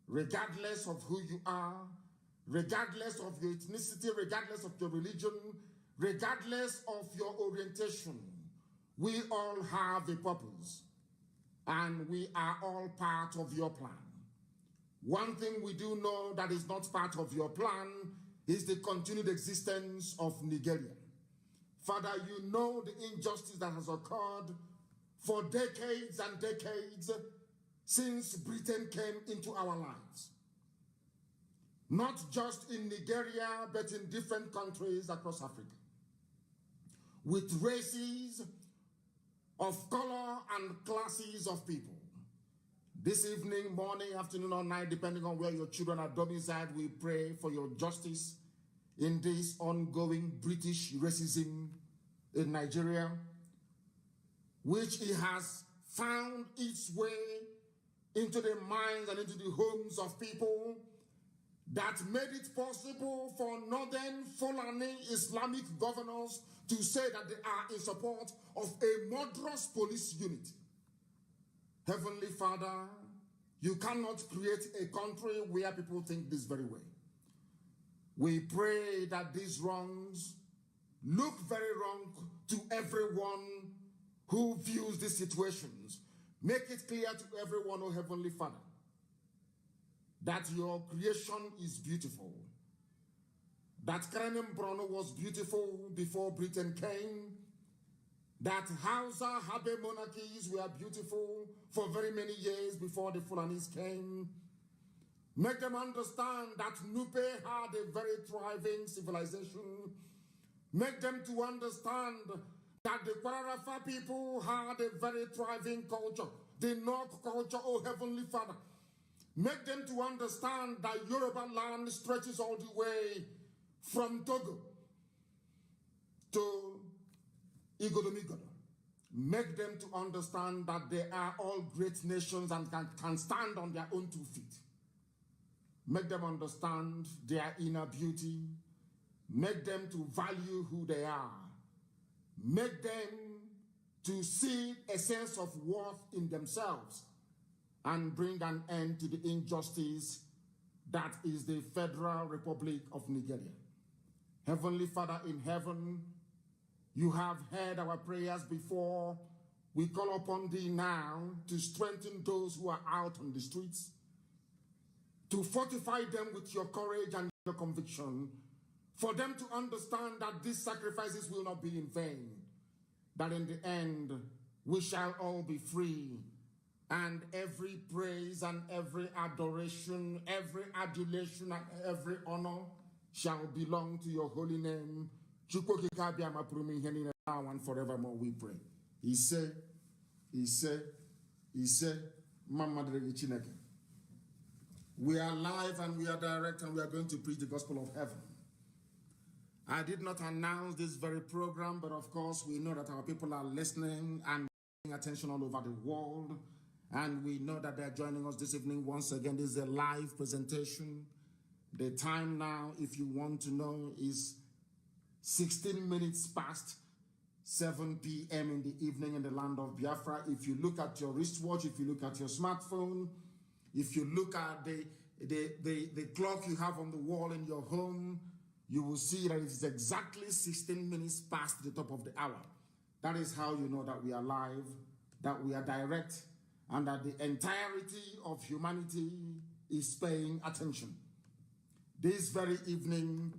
regardless of who you are, regardless of your ethnicity, regardless of your religion, regardless of your orientation, we all have a purpose, and we are all part of your plan. One thing we do know that is not part of your plan is the continued existence of Nigeria. Father, you know the injustice that has occurred for decades and decades since Britain came into our lives. Not just in Nigeria, but in different countries across Africa, with races of color and classes of people. This evening, morning, afternoon, or night, depending on where your children are domiciled, we pray for your justice in this ongoing British racism in Nigeria, which it has found its way into the minds and into the homes of people, that made it possible for northern Fulani Islamic governors to say that they are in support of a murderous police unit. Heavenly Father, you cannot create a country where people think this very way. We pray that these wrongs look very wrong to everyone who views these situations. Make it clear to everyone, oh Heavenly Father, that your creation is beautiful, that Krenem Brono was beautiful before Britain came, that Hausa Habe monarchies were beautiful for very many years before the Fulanis came. Make them understand that Nupe had a very thriving civilization. Make them to understand that the Kwararafa people had a very thriving culture, the Nok culture, oh Heavenly Father. Make them to understand that Yoruba land stretches all the way from Togo to Igodomigodo. Make them to understand that they are all great nations and can stand on their own 2 feet. Make them understand their inner beauty. Make them to value who they are. Make them to see a sense of worth in themselves and bring an end to the injustice that is the Federal Republic of Nigeria. Heavenly Father in heaven, you have heard our prayers before. We call upon thee now to strengthen those who are out on the streets, to fortify them with your courage and your conviction, for them to understand that these sacrifices will not be in vain, that in the end we shall all be free, and every praise and every adoration, every adulation and every honor shall belong to your holy name. Now and forevermore we pray. He said, we are live and we are direct and we are going to preach the gospel of heaven. I did not announce this very program, but of course we know that our people are listening and paying attention all over the world. And we know that they're joining us this evening. Once again, this is a live presentation. The time now, if you want to know, is 16 minutes past 7 p.m. in the evening in the land of Biafra. If you look at your wristwatch, if you look at your smartphone, if you look at the clock you have on the wall in your home, you will see that it is exactly 16 minutes past the top of the hour. That is how you know that we are live, that we are direct, and that the entirety of humanity is paying attention. This very evening,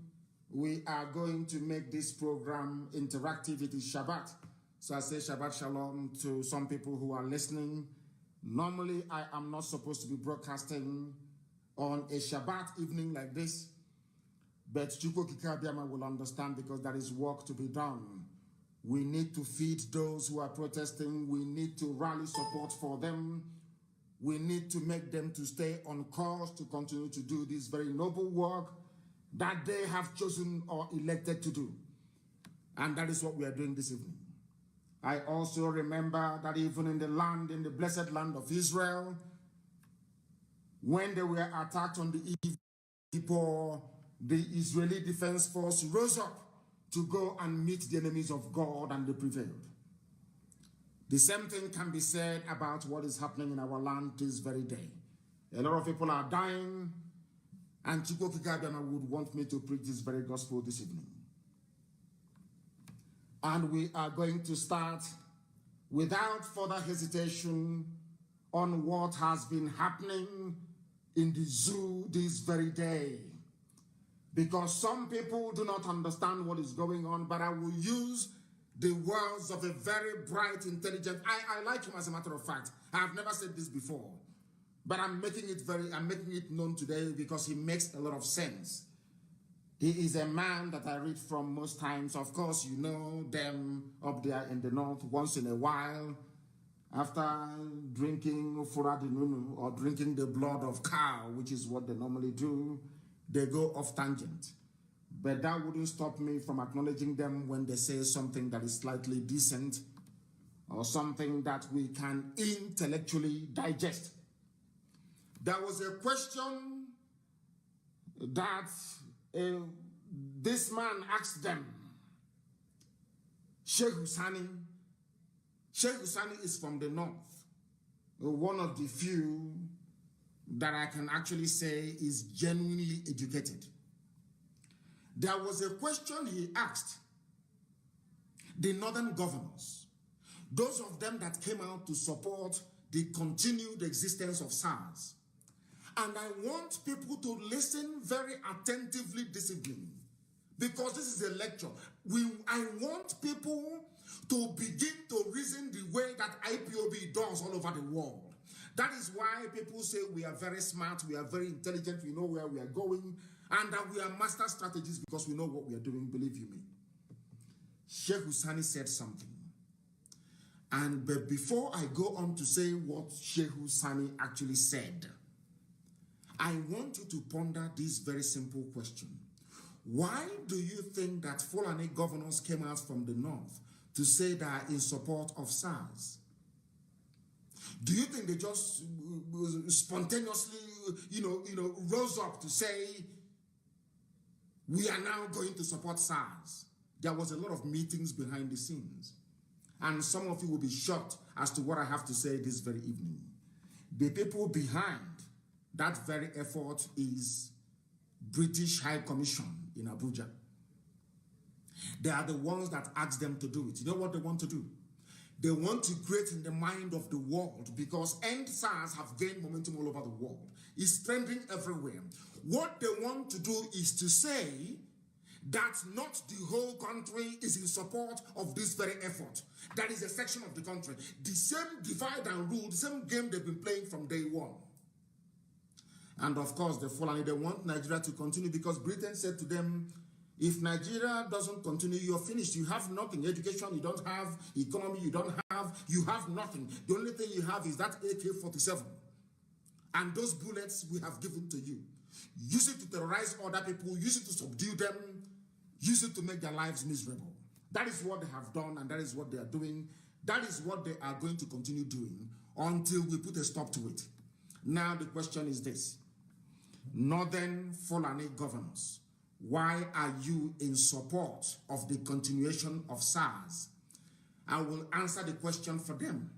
we are going to make this program interactive. It is Shabbat. So I say Shabbat Shalom to some people who are listening. Normally, I am not supposed to be broadcasting on a Shabbat evening like this, but Chukwu Kikabiama will understand because there is work to be done. We need to feed those who are protesting. We need to rally support for them. We need to make them to stay on course to continue to do this very noble work that they have chosen or elected to do. And that is what we are doing this evening. I also remember that even in the land, in the blessed land of Israel, when they were attacked on the eve before, the Israeli Defense Force rose up to go and meet the enemies of God, and they prevailed. The same thing can be said about what is happening in our land this very day. A lot of people are dying, and Chukwu Kikabiyama would want me to preach this very gospel this evening. And we are going to start without further hesitation on what has been happening in the zoo this very day. Because some people do not understand what is going on, but I will use the words of a very bright, intelligent, I like him as a matter of fact. I have never said this before, but I'm making it known today because he makes a lot of sense. He is a man that I read from most times. Of course, you know them up there in the north once in a while. After drinking fura dinunu or drinking the blood of cow, which is what they normally do, they go off tangent. But that wouldn't stop me from acknowledging them when they say something that is slightly decent or something that we can intellectually digest. There was a question that this man asked them. Sheikh Husani is from the north, one of the few that I can actually say is genuinely educated. There was a question he asked the northern governors, those of them that came out to support the continued existence of SARS. And I want people to listen very attentively this evening, because this is a lecture. I want people to begin to reason the way that IPOB does all over the world. That is why people say we are very smart, we are very intelligent, we know where we are going, and that we are master strategists because we know what we are doing, believe you me. Sheikh Husani said something. But before I go on to say what Sheikh Husani actually said, I want you to ponder this very simple question. Why do you think that Fulani governors came out from the north to say they are in support of SARS? Do you think they just spontaneously, rose up to say, we are now going to support SARS? There was a lot of meetings behind the scenes. And some of you will be shocked as to what I have to say this very evening. The people behind that very effort is British High Commission in Abuja. They are the ones that asked them to do it. You know what they want to do? They want to create in the mind of the world, because End SARS have gained momentum all over the world. It's trending everywhere. What they want to do is to say that not the whole country is in support of this very effort. That is a section of the country. The same divide and rule, the same game they've been playing from day one. And of course, the Fulani, they want Nigeria to continue because Britain said to them, if Nigeria doesn't continue, you're finished. You have nothing. Education, you don't have. Economy, you don't have. You have nothing. The only thing you have is that AK-47. And those bullets we have given to you. Use it to terrorize other people. Use it to subdue them. Use it to make their lives miserable. That is what they have done, and that is what they are doing. That is what they are going to continue doing until we put a stop to it. Now the question is this. Northern Fulani governors, why are you in support of the continuation of SARS? I will answer the question for them.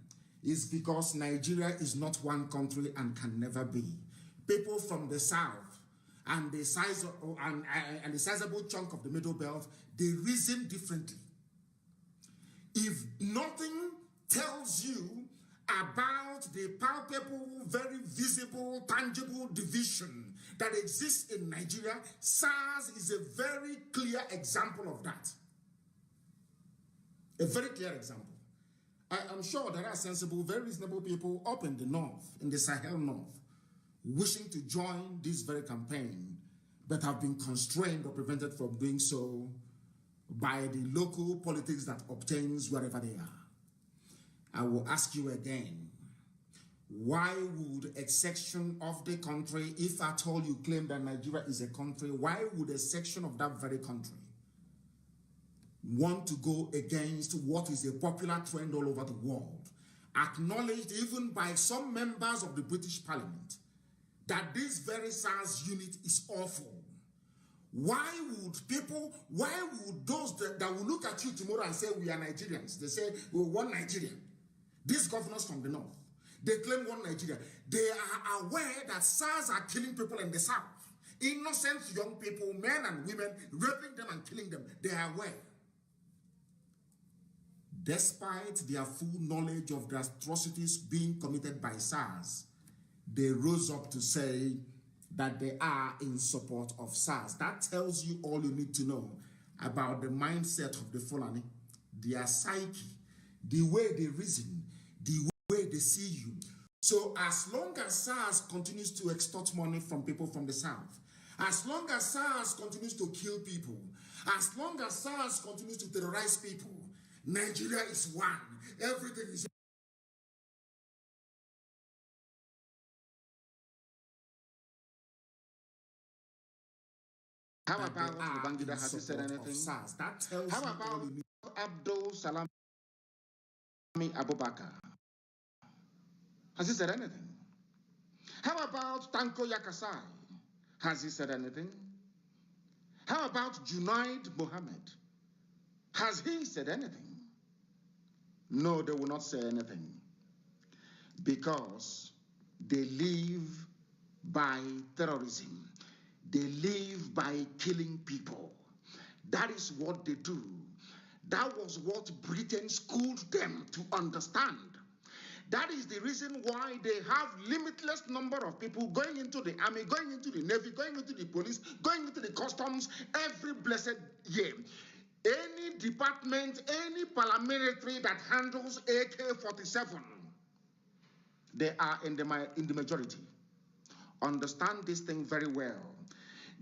It's because Nigeria is not one country and can never be. People from the south and the sizable chunk of the middle belt, they reason differently. If nothing tells you about the palpable, very visible, tangible division that exists in Nigeria, SARS is a very clear example of that. A very clear example. I am sure there are sensible, very reasonable people up in the north, in the Sahel north, wishing to join this very campaign, but have been constrained or prevented from doing so by the local politics that obtains wherever they are. I will ask you again, why would a section of the country, if at all you claim that Nigeria is a country, why would a section of that very country want to go against what is a popular trend all over the world, acknowledged even by some members of the British Parliament, that this very SARS unit is awful? Why would those that will look at you tomorrow and say we are Nigerians, they say we want Nigeria, these governors from the north, They claim one Nigeria. They are aware that SARS are killing people in the south. Innocent young people, men and women, raping them and killing them. They are aware. Despite their full knowledge of the atrocities being committed by SARS, they rose up to say that they are in support of SARS. That tells you all you need to know about the mindset of the Fulani, their psyche, the way they reason, the way they see you. So as long as SARS continues to extort money from people from the south, as long as SARS continues to kill people, as long as SARS continues to terrorize people, Nigeria is one. Everything is. How about Babangida? Has he said anything? SARS. That tells How about Abdul Salami Abubakar? Has he said anything? How about Tanko Yakasai? Has he said anything? How about Junaid Mohammed? Has he said anything? No, they will not say anything, because they live by terrorism. They live by killing people. That is what they do. That was what Britain schooled them to understand. That is the reason why they have limitless number of people going into the army, going into the navy, going into the police, going into the customs every blessed year. Any department, any paramilitary that handles AK-47, they are in the majority. Understand this thing very well.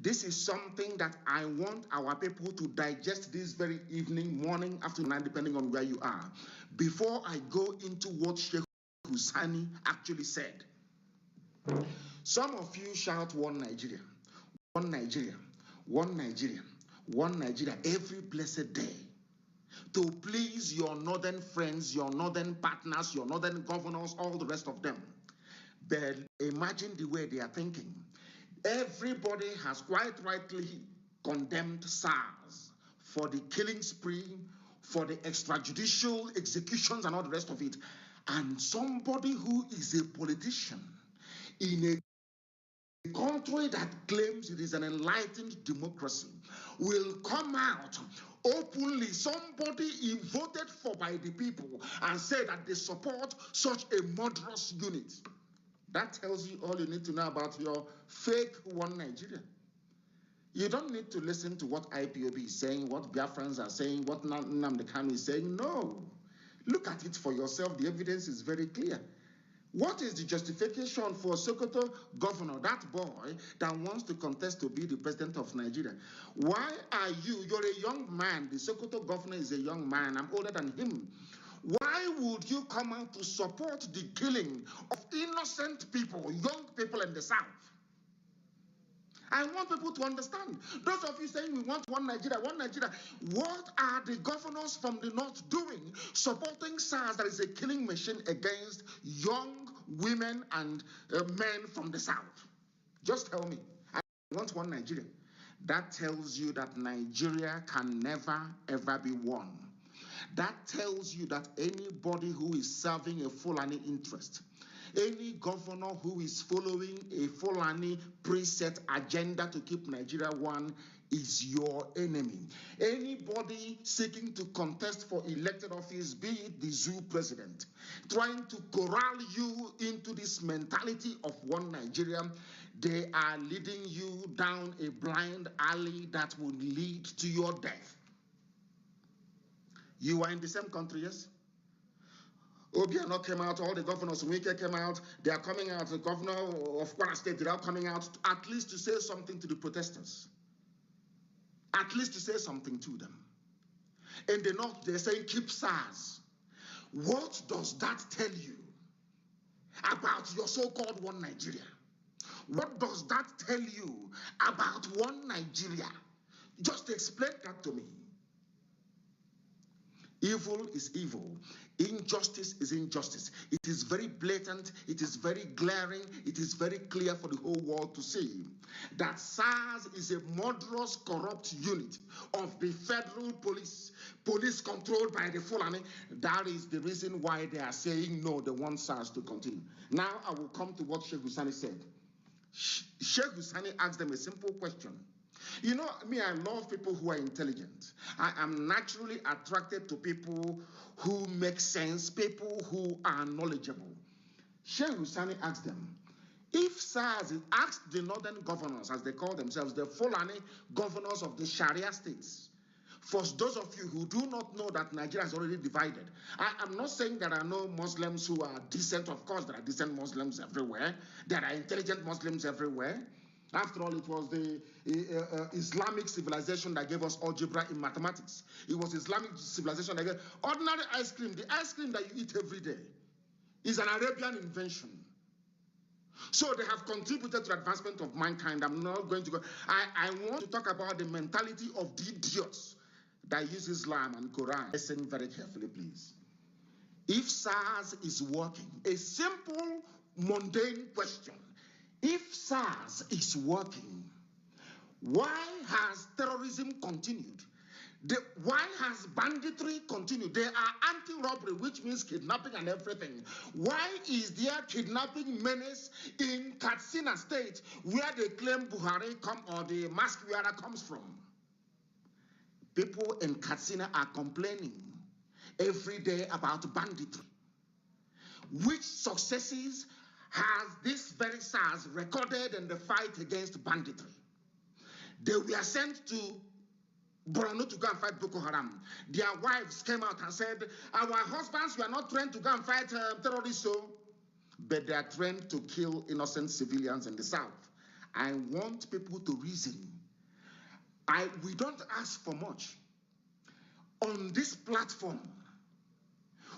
This is something that I want our people to digest this very evening, morning, afternoon, depending on where you are, before I go into what Sheikh Husani actually said. Some of you shout one Nigeria, one Nigeria, one Nigeria, one Nigeria every blessed day to please your northern friends, your northern partners, your northern governors, all the rest of them. But imagine the way they are thinking. Everybody has quite rightly condemned SARS for the killing spree, for the extrajudicial executions and all the rest of it. And somebody who is a politician in a country that claims it is an enlightened democracy will come out openly, somebody voted for by the people, and say that they support such a murderous unit. That tells you all you need to know about your fake one Nigeria. You don't need to listen to what IPOB is saying, what Biafrans are saying, what Nnamdi Kanu is saying. No. Look at it for yourself. The evidence is very clear. What is the justification for Sokoto governor, that boy that wants to contest to be the president of Nigeria? Why are you're a young man, the Sokoto governor is a young man, I'm older than him. Why would you come out to support the killing of innocent people, young people in the south? I want people to understand. Those of you saying we want one Nigeria, what are the governors from the north doing supporting SARS, that is a killing machine against young women and men from the south? Just tell me. I want one Nigeria. That tells you that Nigeria can never, ever be won. That tells you that anybody who is serving a Fulani interest, any governor who is following a Fulani preset agenda to keep Nigeria one, is your enemy. Anybody seeking to contest for elected office, be it the zoo president, trying to corral you into this mentality of one Nigeria, they are leading you down a blind alley that will lead to your death. You are in the same country, yes? Obiano came out, all the governors, Wike came out, they are coming out, the governor of Kwara State, they are coming out at least to say something to the protesters. At least to say something to them. In the north, they're saying, keep SARS. What does that tell you about your so-called one Nigeria? What does that tell you about one Nigeria? Just explain that to me. Evil is evil. Injustice is injustice. It is very blatant. It is very glaring. It is very clear for the whole world to see that SARS is a murderous, corrupt unit of the federal police controlled by the Fulani. That is the reason why they are saying no, they want SARS to continue. Now I will come to what Sheikh Husani said. Sheikh Husani asked them a simple question. You know, me, I love people who are intelligent. I am naturally attracted to people who make sense, people who are knowledgeable. Sheikh Husani asked them, if SARS asked the northern governors, as they call themselves, the Fulani governors of the Sharia states, for those of you who do not know that Nigeria is already divided, I am not saying there are no Muslims who are decent. Of course, there are decent Muslims everywhere. There are intelligent Muslims everywhere. After all, it was the Islamic civilization that gave us algebra in mathematics. It was Islamic civilization that gave ordinary ice cream. The ice cream that you eat every day is an Arabian invention. So they have contributed to the advancement of mankind. I'm not going to go. I want to talk about the mentality of the idiots that use Islam and Quran. Listen very carefully, please. If SARS is working, a simple, mundane question. If SARS is working, why has terrorism continued? Why has banditry continued? They are anti-robbery, which means kidnapping and everything. Why is there kidnapping menace in Katsina State, where they claim Buhari or the mask wearer comes from? People in Katsina are complaining every day about banditry. Which successes has this very SARS recorded in the fight against banditry? They were sent to Borno to go and fight Boko Haram. Their wives came out and said, our husbands were not trained to go and fight terrorists, but they are trained to kill innocent civilians in the south. I want people to reason. We don't ask for much. On this platform,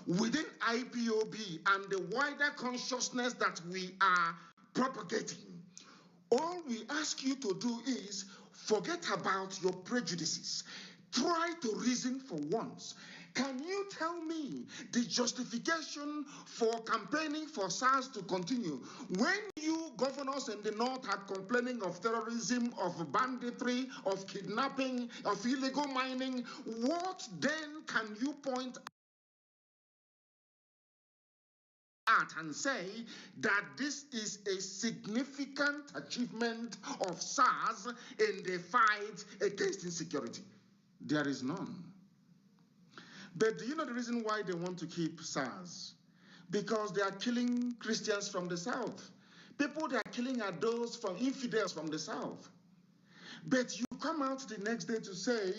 within IPOB and the wider consciousness that we are propagating, all we ask you to do is forget about your prejudices. Try to reason for once. Can you tell me the justification for campaigning for SARS to continue when you governors in the north are complaining of terrorism, of banditry, of kidnapping, of illegal mining? What then can you point at and say that this is a significant achievement of SARS in the fight against insecurity? There is none. But do you know the reason why they want to keep SARS? Because they are killing Christians from the south. People they are killing are those from infidels from the south. But you come out the next day to say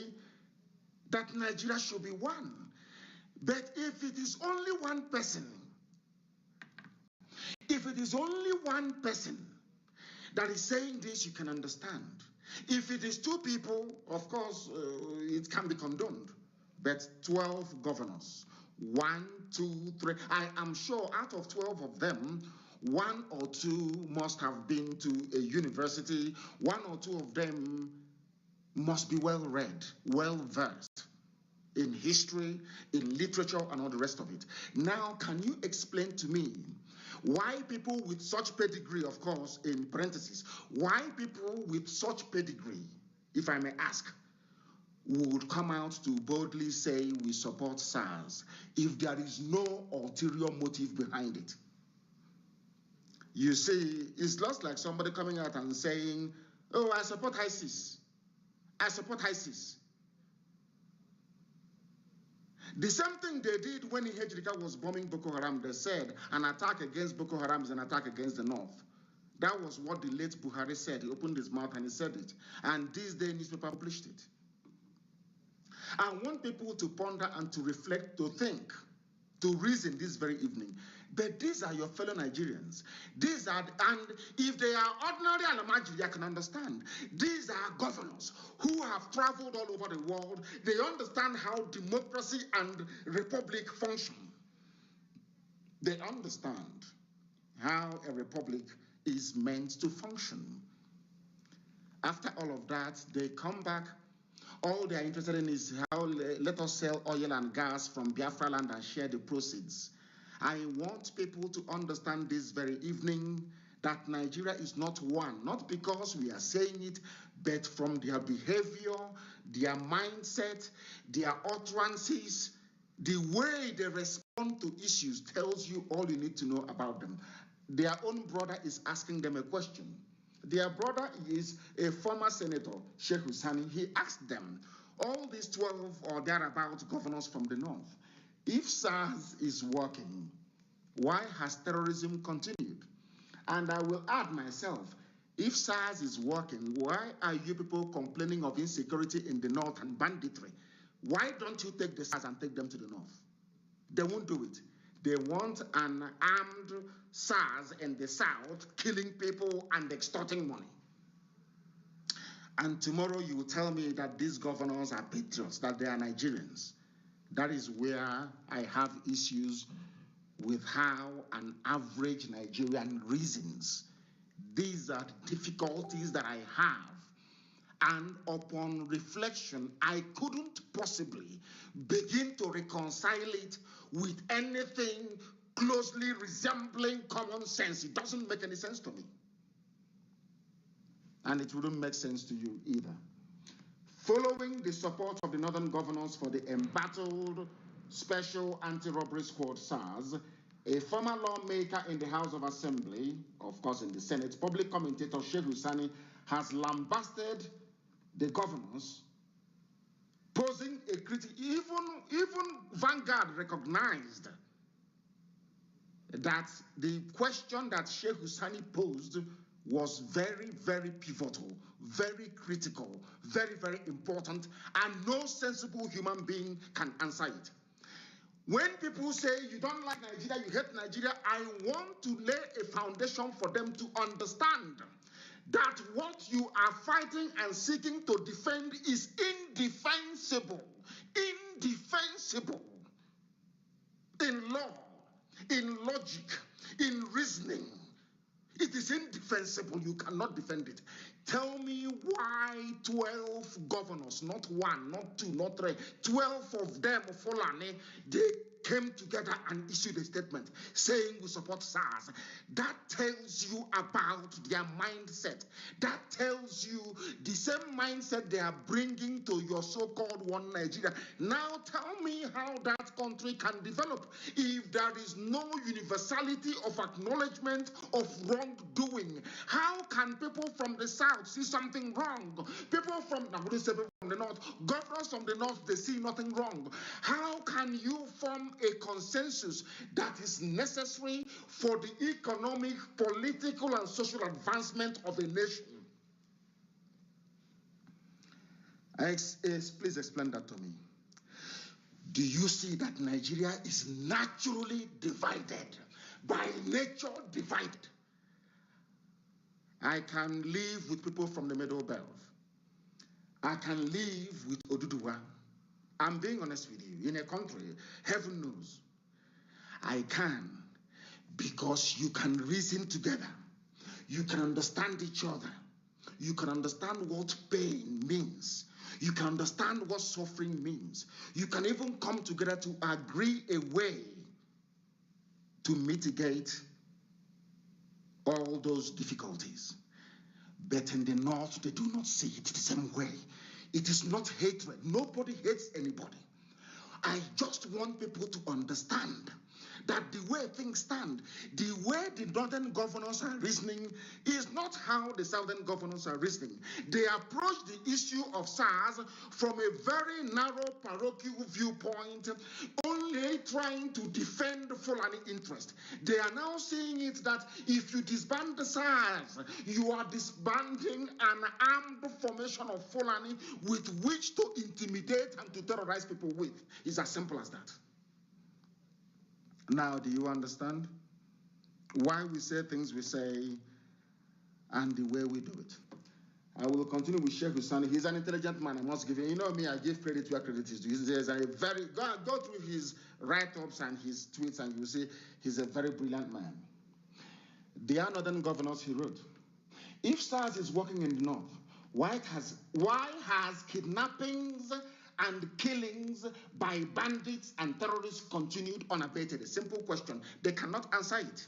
that Nigeria should be one. But if it is only one person, that is saying this, you can understand. If it is two people, of course, it can be condoned. But 12 governors, 1, 2, 3, I am sure out of 12 of them, 1 or 2 must have been to a university. 1 or 2 of them must be well read, well versed in history, in literature, and all the rest of it. Now, can you explain to me why people with such pedigree, of course, in parentheses, why people with such pedigree, if I may ask, would come out to boldly say we support SARS if there is no ulterior motive behind it? You see, it's just like somebody coming out and saying, oh, I support ISIS. I support ISIS. The same thing they did when Ihejrika was bombing Boko Haram. They said an attack against Boko Haram is an attack against the north. That was what the late Buhari said. He opened his mouth and he said it. And this day newspaper published it. I want people to ponder and to reflect, to think, to reason this very evening. But these are your fellow Nigerians. These are, and if they are ordinary Alamajiri, I can understand. These are governors who have traveled all over the world. They understand how democracy and republic function. They understand how a republic is meant to function. After all of that, they come back All they are interested in is how let us sell oil and gas from Biafra land and share the proceeds. I want people to understand this very evening that Nigeria is not one, not because we are saying it, but from their behavior, their mindset, their utterances, the way they respond to issues tells you all you need to know about them. Their own brother is asking them a question. Their brother is a former senator, Sheikh Husani. He asked them, all these 12 or thereabout governors from the north, if SARS is working, why has terrorism continued? And I will add myself, if SARS is working, why are you people complaining of insecurity in the north and banditry? Why don't you take the SARS and take them to the north? They won't do it. They want an armed SARS in the south, killing people and extorting money. And tomorrow you will tell me that these governors are patriots, that they are Nigerians. That is where I have issues with how an average Nigerian reasons. These are the difficulties that I have. And upon reflection, I couldn't possibly begin to reconcile it with anything closely resembling common sense. It doesn't make any sense to me. And it wouldn't make sense to you either. Following the support of the northern governors for the embattled Special Anti-Robbery Squad SARS, a former lawmaker in the House of Assembly, of course in the Senate, public commentator Sheikh Husani, has lambasted the governors, posing a critic. Even Vanguard recognized that the question that Sheikh Husani posed was very, very pivotal, very critical, very, very important, and no sensible human being can answer it. When people say you don't like Nigeria, you hate Nigeria, I want to lay a foundation for them to understand that what you are fighting and seeking to defend is indefensible. Indefensible. In law, in logic, in reasoning. It is indefensible. You cannot defend it. Tell me why 12 governors, not one, not two, not three, 12 of them, Fulani, they came together and issued a statement saying we support SARS. That tells you about their mindset. That tells you the same mindset they are bringing to your so-called one Nigeria. Now tell me how that country can develop if there is no universality of acknowledgement of wrongdoing. How can people from the south see something wrong? People from, I wouldn't say people from the north, governors from the north, they see nothing wrong. How can you form a consensus that is necessary for the economic, political, and social advancement of a nation? Please explain that to me. Do you see that Nigeria is naturally divided, by nature divided? I can live with people from the Middle Belt. I can live with Oduduwa. I'm being honest with you. In a country, heaven knows, I can, because you can reason together. You can understand each other. You can understand what pain means. You can understand what suffering means. You can even come together to agree a way to mitigate all those difficulties. But in the north, they do not see it the same way. It is not hatred. Nobody hates anybody. I just want people to understand that the way things stand, the way the northern governors are reasoning is not how the southern governors are reasoning. They approach the issue of SARS from a very narrow parochial viewpoint, only trying to defend Fulani interest. They are now seeing it that if you disband the SARS, you are disbanding an armed formation of Fulani with which to intimidate and to terrorize people with. It's as simple as that. Now, do you understand why we say things we say and the way we do it? I will continue with Sheikh Husani. He's an intelligent man, I must give him. You know me, I give credit where credit is due. He's a very, go through his write-ups and his tweets and you'll see he's a very brilliant man. The northern governors, he wrote, if SARS is working in the north, Why has kidnappings and killings by bandits and terrorists continued unabated? A simple question. They cannot answer it.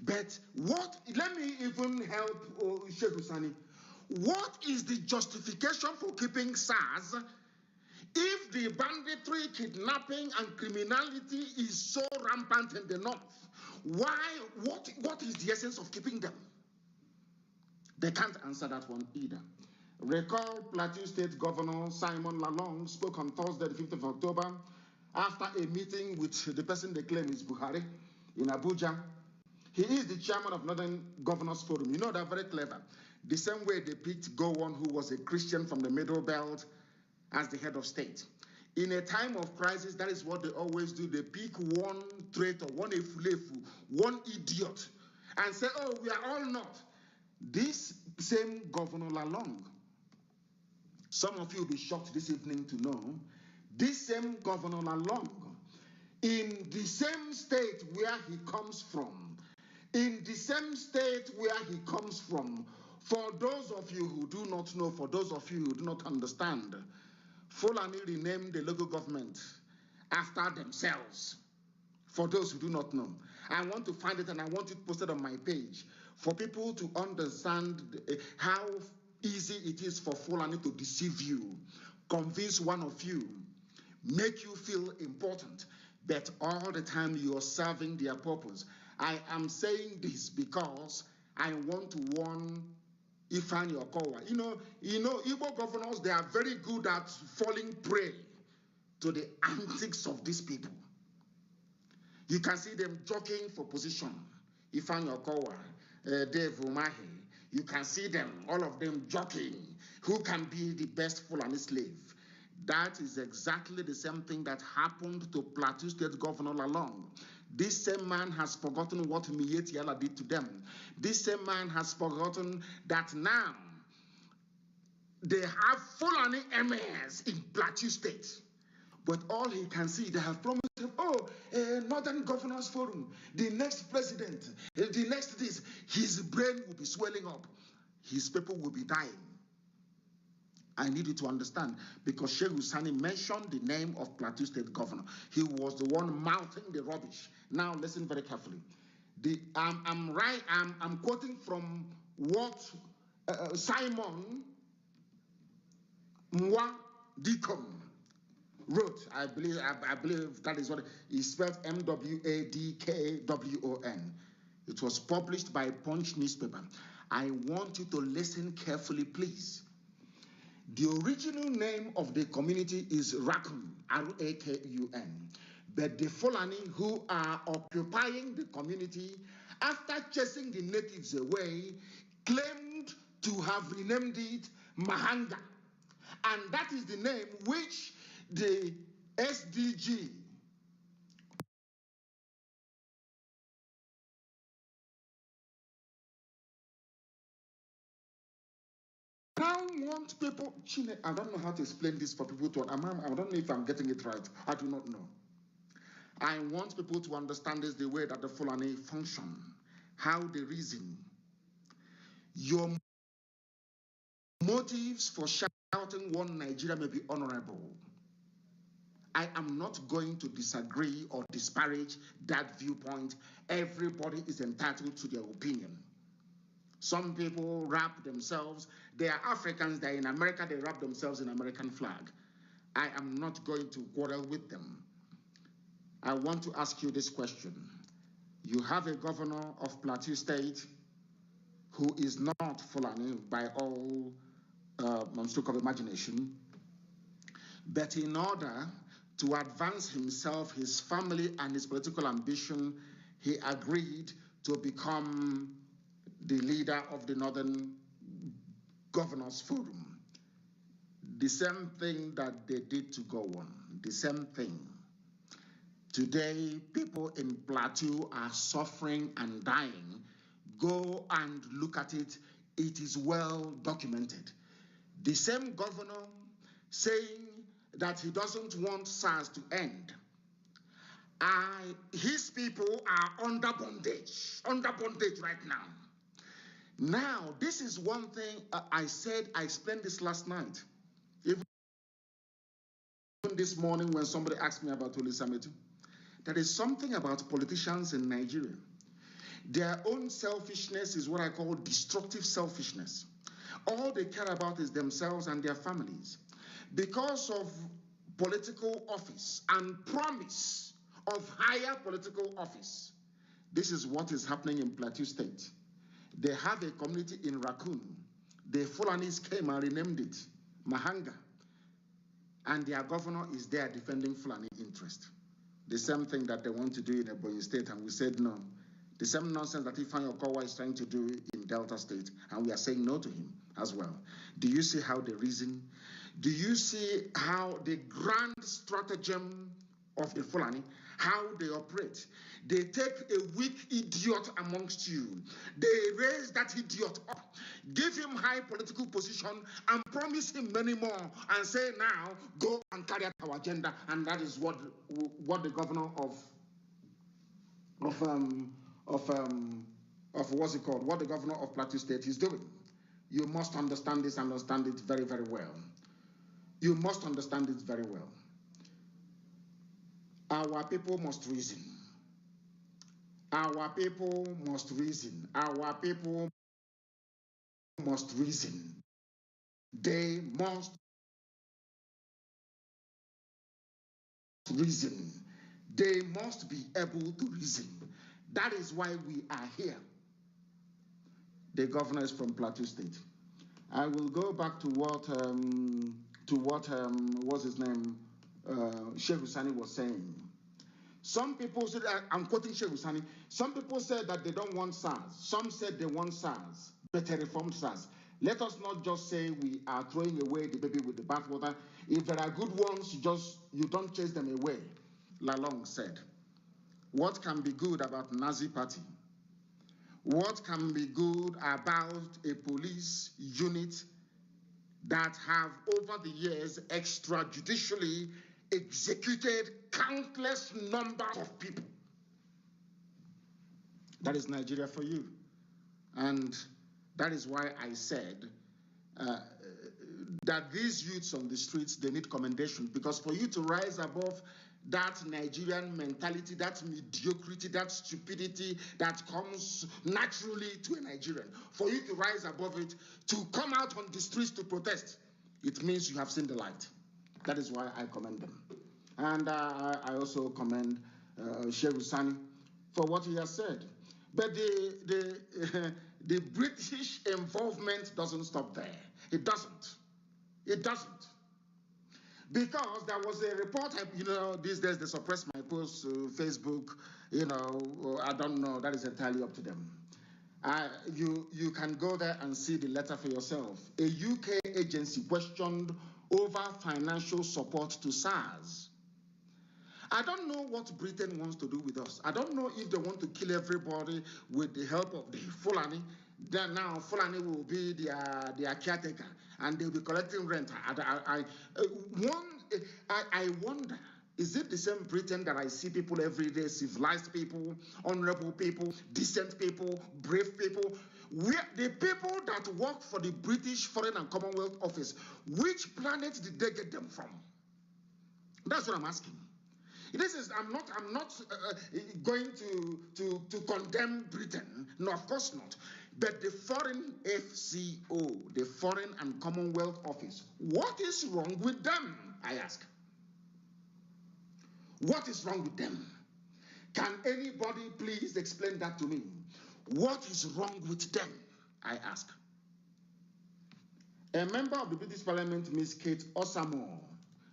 But let me even help Sheikh Husani. What is the justification for keeping SARS if the banditry, kidnapping, and criminality is so rampant in the north? What is the essence of keeping them? They can't answer that one either. Recall Plateau State Governor Simon Lalong spoke on Thursday, the 5th of October, after a meeting with the person they claim is Buhari in Abuja. He is the chairman of Northern Governors Forum. You know, they're very clever. The same way they picked Gowon, who was a Christian from the Middle Belt, as the head of state. In a time of crisis, that is what they always do. They pick one traitor, one efulefu, one idiot, and say, oh, we are all not. This same Governor Lalong, some of you will be shocked this evening to know, this same Governor Lalong, in the same state where he comes from, for those of you who do not know, for those of you who do not understand, Fulani renamed the local government after themselves. For those who do not know, I want to find it and I want it posted on my page for people to understand how easy it is for Fulani to deceive you, convince one of you, make you feel important, but all the time you are serving their purpose. I am saying this because I want to warn Ifeanyi Okowa. You know, Igbo governors, they are very good at falling prey to the antics of these people. You can see them jockeying for position. Ifeanyi Okowa, Dave Umahi, you can see them, all of them jockeying. Who can be the best Fulani slave? That is exactly the same thing that happened to Plateau State Governor Lalong. This same man has forgotten what Miyetti Allah did to them. This same man has forgotten that now they have Fulani emirs in Plateau State. But all he can see, they have promised him, Northern Governors Forum, the next president, the next this, his brain will be swelling up. His people will be dying. I need you to understand, because Sheikh Husani mentioned the name of Plateau State Governor. He was the one mouthing the rubbish. Now listen very carefully. I'm quoting from what Simon Mwa Dikom wrote. I believe that is what he spelled, M-W-A-D-K-W-O-N. It was published by Punch newspaper. I want you to listen carefully, please. The original name of the community is Rakun, R-A-K-U-N. But the Fulani who are occupying the community after chasing the natives away claimed to have renamed it Mahanga. And that is the name which the SDG now want people. I don't know how to explain this for people to. I don't know if I'm getting it right. I do not know. I want people to understand this the way that the Fulani function, how they reason. Your motives for shouting one Nigeria may be honorable. I am not going to disagree or disparage that viewpoint. Everybody is entitled to their opinion. Some people wrap themselves, they are Africans, they're in America, they wrap themselves in American flag. I am not going to quarrel with them. I want to ask you this question. You have a governor of Plateau State who is not Fulani by all stroke of imagination, but in order to advance himself, his family, and his political ambition, he agreed to become the leader of the Northern Governors Forum. The same thing that they did to Gowon, the same thing. Today, people in Plateau are suffering and dying. Go and look at it. It is well documented. The same governor saying that he doesn't want SARS to end. His people are under bondage right now. Now, this is one thing I explained this last night. Even this morning when somebody asked me about Olisametu, there is something about politicians in Nigeria. Their own selfishness is what I call destructive selfishness. All they care about is themselves and their families. Because of political office and promise of higher political office, this is what is happening in Plateau State. They have a community in Raccoon. The Fulanis came and renamed it Mahanga. And their governor is there defending Fulani interest. The same thing that they want to do in Ebonyi State, and we said no. The same nonsense that Ifeanyi Okowa is trying to do in Delta State, and we are saying no to him as well. Do you see how they reason? Do you see how the grand stratagem of the Fulani, how they operate? They take a weak idiot amongst you. They raise that idiot up, give him high political position, and promise him many more, and say, now, go and carry out our agenda. And that is what the governor of what's it called? What the governor of Plateau State is doing. You must understand this, understand it very, very well. You must understand it very well. Our people must reason. Our people must reason. Our people must reason. They must reason. They must be able to reason. That is why we are here. The governor is from Plateau State. I will go back to what what's his name, Sheikh Husani was saying. Some people said, I'm quoting Sheikh Husani, some people said that they don't want SARS. Some said they want SARS, better reformed SARS. Let us not just say we are throwing away the baby with the bathwater. If there are good ones, you don't chase them away. Lalong said, what can be good about Nazi party? What can be good about a police unit that have over the years extrajudicially executed countless numbers of people? That is Nigeria for you. And that is why I said that these youths on the streets, they need commendation, because for you to rise above that Nigerian mentality, that mediocrity, that stupidity that comes naturally to a Nigerian, for you to rise above it, to come out on the streets to protest, it means you have seen the light. That is why I commend them. And I also commend Sheikh Husani for what he has said. But the British involvement doesn't stop there. It doesn't. It doesn't. Because there was a report, these days they suppress my posts to Facebook, I don't know, that is entirely up to them. You can go there and see the letter for yourself. A UK agency questioned over financial support to SARS. I don't know what Britain wants to do with us. I don't know if they want to kill everybody with the help of the Fulani. Then now Fulani will be their caretaker, and they'll be collecting rent. I wonder, is it the same Britain that I see people every day, civilized people, honorable people, decent people, brave people? The people that work for the British Foreign and Commonwealth Office, which planet did they get them from? That's what I'm asking. This is, I'm not going to condemn Britain. No, of course not. But the foreign FCO, the Foreign and Commonwealth Office, what is wrong with them, I ask? What is wrong with them? Can anybody please explain that to me? What is wrong with them, I ask? A member of the British Parliament, Miss Kate Osamor,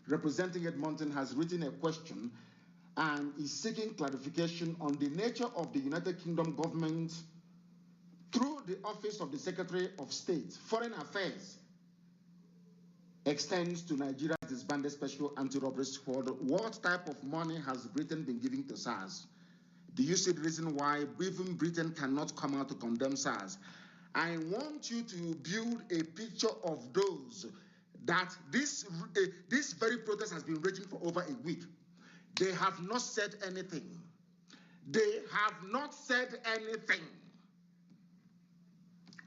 representing Edmonton, has written a question and is seeking clarification on the nature of the United Kingdom government through the Office of the Secretary of State, Foreign Affairs, extends to Nigeria's disbanded Special Anti-Robbery Squad. What type of money has Britain been giving to SARS? Do you see the reason why even Britain cannot come out to condemn SARS? I want you to build a picture of those that this very protest has been raging for over a week. They have not said anything. They have not said anything.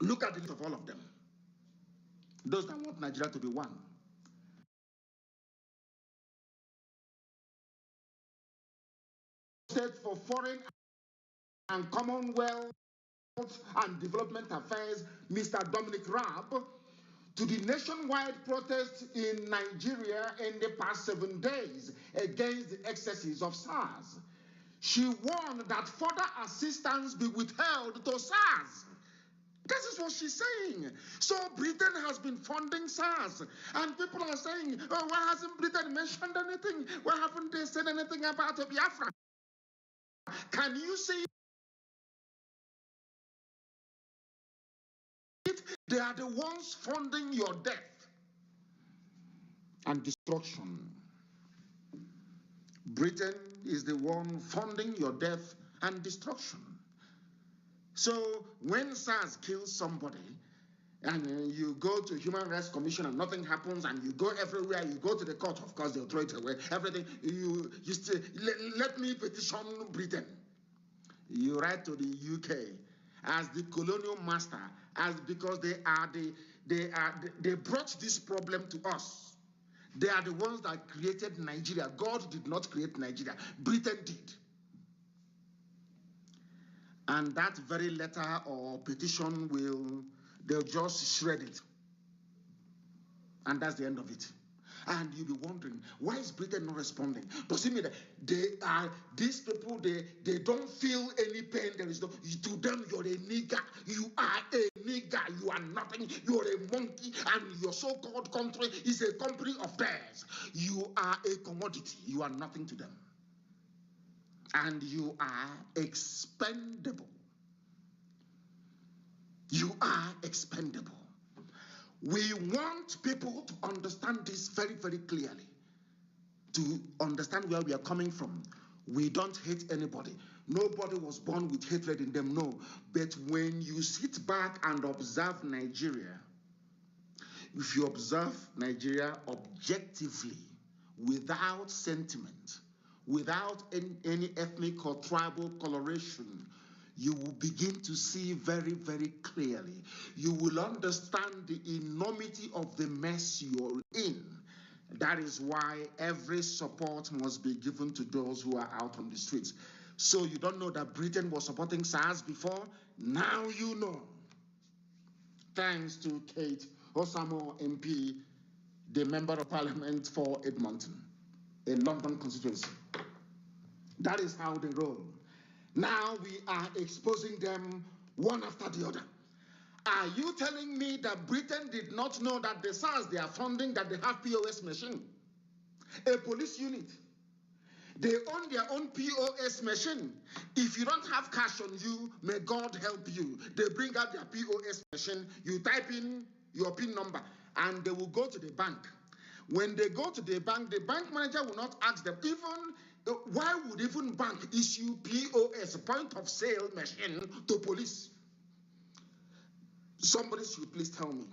Look at the list of all of them. Those that want Nigeria to be one. State for Foreign and Commonwealth and Development Affairs, Mr. Dominic Raab, to the nationwide protest in Nigeria in the past 7 days against the excesses of SARS. She warned that further assistance be withheld to SARS. This is what she's saying. So Britain has been funding SARS. And people are saying, oh, why hasn't Britain mentioned anything? Why haven't they said anything about Biafra? Can you see it? They are the ones funding your death and destruction. Britain is the one funding your death and destruction. So when SARS kills somebody, and you go to Human Rights Commission and nothing happens, and you go everywhere, you go to the court, of course they'll throw it away, everything, you still, let me petition Britain. You write to the UK as the colonial master, as because they brought this problem to us. They are the ones that created Nigeria. God did not create Nigeria. Britain did. And that very letter or petition they'll just shred it. And that's the end of it. And you'll be wondering, why is Britain not responding? Does it mean that these people, they don't feel any pain? There is no, to them, you're a nigger. You are a nigger. You are nothing. You're a monkey. And your so-called country is a company of theirs. You are a commodity. You are nothing to them. And you are expendable. You are expendable. We want people to understand this very, very clearly, to understand where we are coming from. We don't hate anybody. Nobody was born with hatred in them, no. But when you sit back and observe Nigeria, if you observe Nigeria objectively, without sentiment, without any ethnic or tribal coloration, you will begin to see very, very clearly. You will understand the enormity of the mess you're in. That is why every support must be given to those who are out on the streets. So you don't know that Britain was supporting SARS before? Now you know. Thanks to Kate Osamo MP, the Member of Parliament for Edmonton, a London constituency. That is how they roll. Now we are exposing them one after the other. Are you telling me that Britain did not know that the SARS they are funding, that they have POS machine? A police unit. They own their own POS machine. If you don't have cash on you, may God help you. They bring out their POS machine, you type in your PIN number, and they will go to the bank. When they go to the bank manager will not ask them, why would even bank issue POS, point of sale machine, to police? Somebody should please tell me.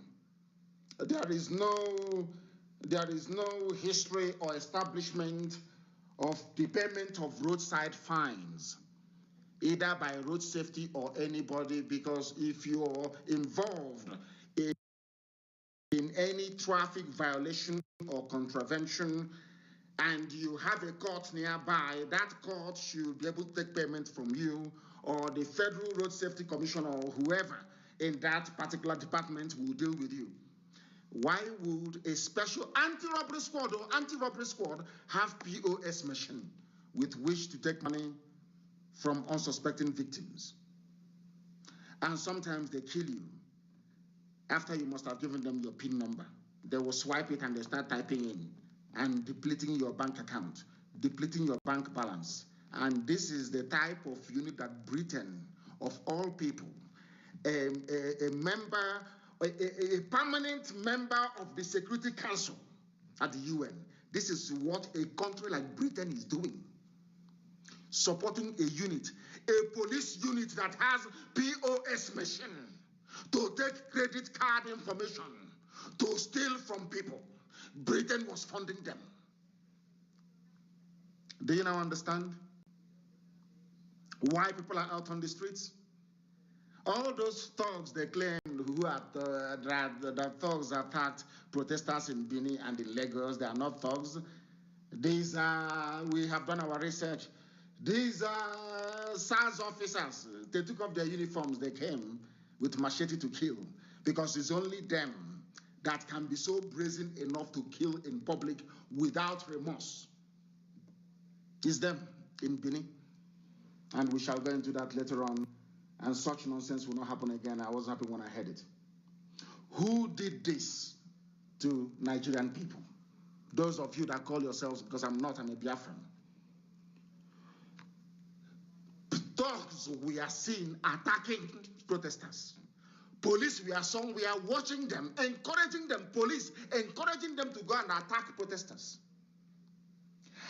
There is no history or establishment of the payment of roadside fines, either by road safety or anybody, because if you're involved in any traffic violation or contravention, and you have a court nearby, that court should be able to take payment from you, or the Federal Road Safety Commission or whoever in that particular department will deal with you. Why would a special anti-robbery squad or anti-robbery squad have POS machine with which to take money from unsuspecting victims? And sometimes they kill you after you must have given them your PIN number. They will swipe it and they start typing in and depleting your bank account, depleting your bank balance. And this is the type of unit that Britain, of all people, a permanent member of the Security Council at the UN, this is what a country like Britain is doing. Supporting a unit, a police unit that has POS machine to take credit card information, to steal from people. Britain was funding them. Do you now understand why people are out on the streets? All those thugs they claim who are the thugs attacked protesters in Benin and in Lagos, they are not thugs. These are, we have done our research. These are SARS officers. They took off their uniforms, they came with machete to kill, because it's only them that can be so brazen enough to kill in public without remorse. It's them in Benin. And we shall go into that later on. And such nonsense will not happen again. I was happy when I heard it. Who did this to Nigerian people? Those of you that call yourselves, because I'm not, I'm a Biafran. Dogs we are seeing attacking protesters. Police we are watching them, encouraging them, police encouraging them to go and attack protesters.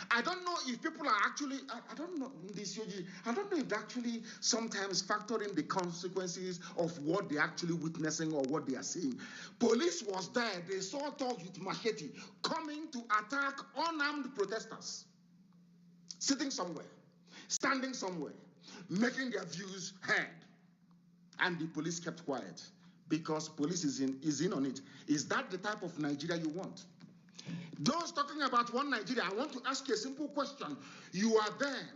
I don't know if people are actually, I don't know if they actually sometimes factor in the consequences of what they're actually witnessing or what they are seeing. Police was there, they saw thugs with machete coming to attack unarmed protesters, sitting somewhere, standing somewhere, making their views heard. And the police kept quiet because police is in on it. Is that the type of Nigeria you want? Those talking about one Nigeria, I want to ask you a simple question. You are there.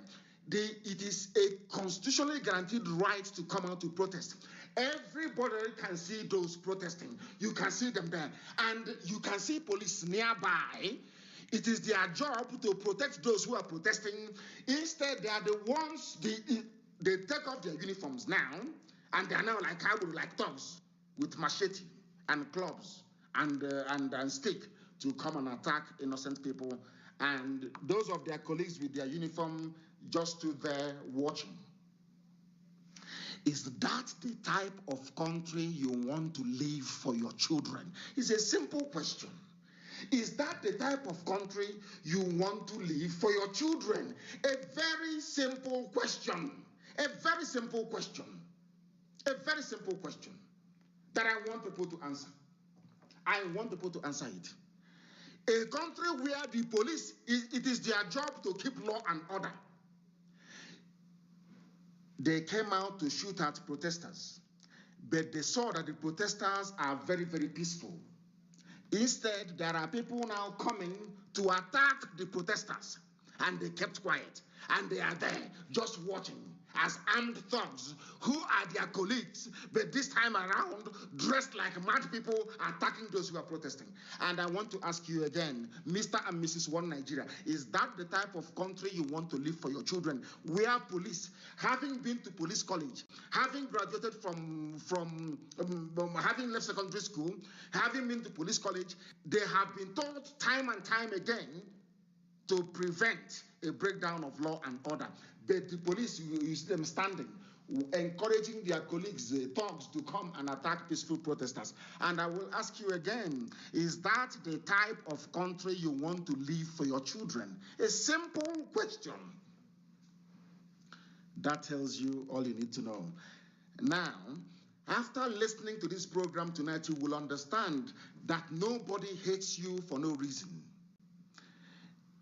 It is a constitutionally guaranteed right to come out to protest. Everybody can see those protesting. You can see them there. And you can see police nearby. It is their job to protect those who are protesting. Instead, they are the ones, they take off their uniforms now, and they are now like thugs with machete and clubs and stick to come and attack innocent people, and those of their colleagues with their uniform just stood there watching. Is that the type of country you want to leave for your children? It's a simple question. Is that the type of country you want to leave for your children? A very simple question. A very simple question. A very simple question that I want people to answer. I want people to answer it. A country where the police, it is their job to keep law and order. They came out to shoot at protesters, but they saw that the protesters are very, very peaceful. Instead, there are people now coming to attack the protesters, and they kept quiet, and they are there just watching as armed thugs who are their colleagues, but this time around dressed like mad people attacking those who are protesting. And I want to ask you again, Mr. and Mrs. One Nigeria, is that the type of country you want to live for your children, where police, having been to police college, having graduated from having left secondary school, having been to police college, they have been taught time and time again to prevent a breakdown of law and order. But the police, you see them standing, encouraging their colleagues, the thugs, to come and attack peaceful protesters. And I will ask you again, is that the type of country you want to leave for your children? A simple question. That tells you all you need to know. Now, after listening to this program tonight, you will understand that nobody hates you for no reason.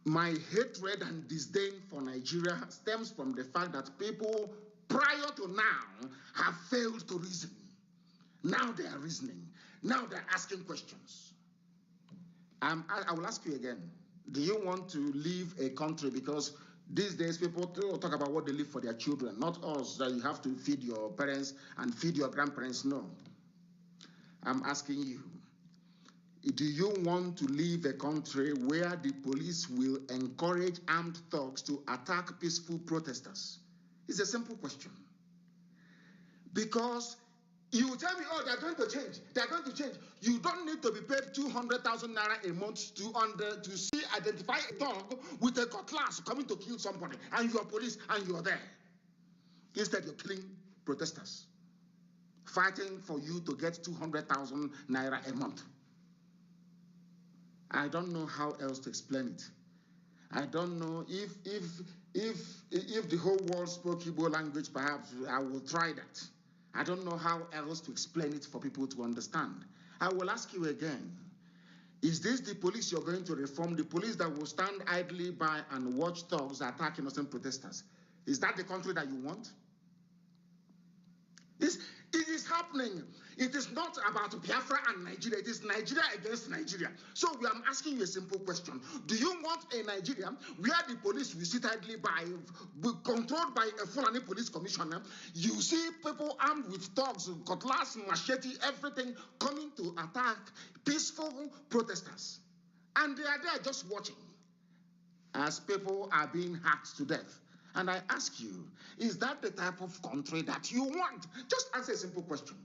My hatred and disdain for Nigeria stems from the fact that people prior to now have failed to reason. Now they are reasoning. Now they're asking questions. I will ask you again, do you want to leave a country? Because these days people talk about what they leave for their children, not us, that you have to feed your parents and feed your grandparents. No. I'm asking you, do you want to leave a country where the police will encourage armed thugs to attack peaceful protesters? It's a simple question. Because you tell me, oh, they're going to change. They're going to change. You don't need to be paid 200,000 naira a month to identify a dog with a cutlass coming to kill somebody, and you're police and you're there. Instead, you're killing protesters, fighting for you to get 200,000 naira a month. I don't know how else to explain it. I don't know if the whole world spoke Igbo language, perhaps I will try that. I don't know how else to explain it for people to understand. I will ask you again, is this the police you're going to reform? The police that will stand idly by and watch thugs attack innocent protesters? Is that the country that you want? It is happening. It is not about Biafra and Nigeria. It is Nigeria against Nigeria. So we are asking you a simple question. Do you want a Nigeria where the police will sit idly by, controlled by a Fulani police commissioner? You see people armed with dogs, cutlass, machete, everything coming to attack peaceful protesters. And they are there just watching as people are being hacked to death. And I ask you, is that the type of country that you want? Just answer a simple question.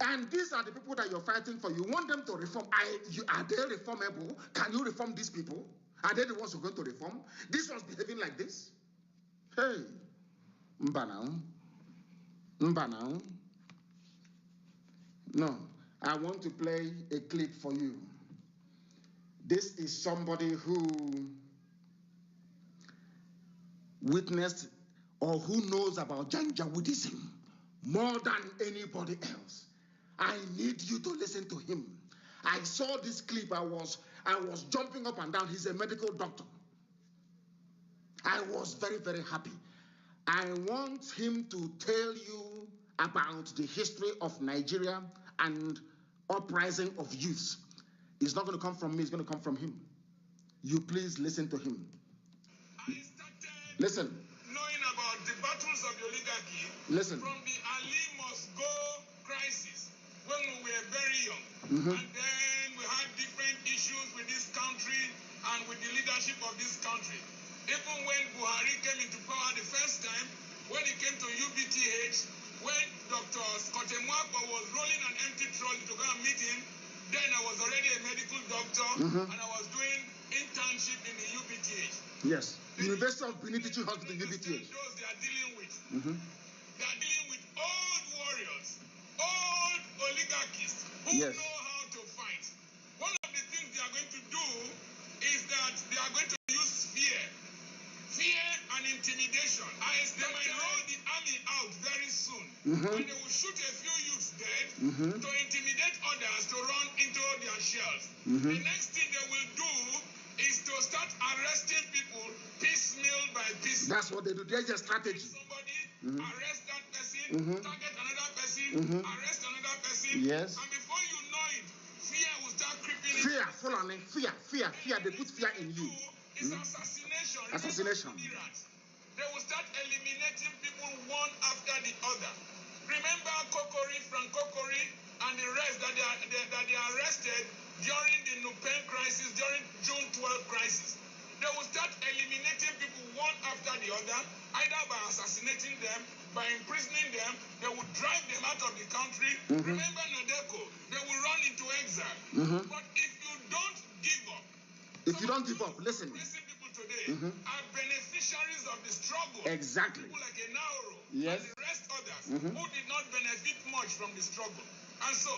And these are the people that you're fighting for. You want them to reform. Are they reformable? Can you reform these people? Are they the ones who are going to reform? This one's behaving like this? Hey, Mbanao. Mbanao. No, I want to play a clip for you. This is somebody who witnessed or who knows about Janjaweedism more than anybody else. I need you to listen to him. I saw this clip. I was jumping up and down. He's a medical doctor. I was very, very happy. I want him to tell you about the history of Nigeria and uprising of youths. It's not going to come from me. It's going to come from him. You please listen to him. Listen. Knowing about the battles of the oligarchy. Listen. From the Ali must go crisis when we were very young. And then we had different issues with this country and with the leadership of this country. Even when Buhari came into power the first time, when he came to UBTH, when Dr. Scott Mwako was rolling an empty trolley to go and meet him, then I was already a medical doctor and I was doing internship in the UBTH. Yes. University of Benin Teaching Hospital, UBTH. Those they are dealing with. They are dealing with old warriors, old oligarchies who know how to fight. One of the things they are going to do is that they are going to use fear and intimidation. They might roll the army out very soon, and they will shoot a few youths dead to intimidate others to run into their shells. The next thing they will do is to start arresting people piecemeal by piecemeal. That's what they do. There's a strategy. Somebody, arrest that person, target another person, arrest another person. Yes. And before you know it, fear will start creeping in. Fear, full on it. Fear. They put fear in you. It's assassination. Assassination. They will start eliminating people one after the other. Remember Kokori, Frank Kokori, and the rest that they arrested during the Nupen crisis, during June 12 crisis. They will start eliminating people one after the other, either by assassinating them, by imprisoning them. They will drive them out of the country. Remember Nadeko, they will run into exile. But if you don't give up, listen. People today are beneficiaries of the struggle. Exactly. People like Enaoro and the rest others who did not benefit much from the struggle. And so,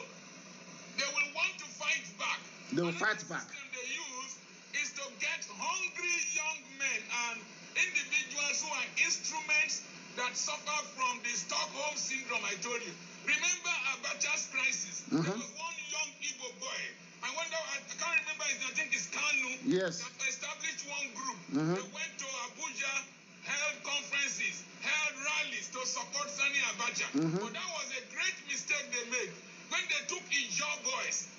they will want to fight back. They will fight back. The system they use is to get hungry young men and individuals who are instruments that suffer from the Stockholm syndrome I told you. Remember Abacha's crisis? There was one young Igbo boy. I can't remember his name. I think it's Kanu. Yes. That established one group. They went to Abuja, held conferences, held rallies to support Sani Abacha. But that was a great mistake they made. When they took Ijaw boys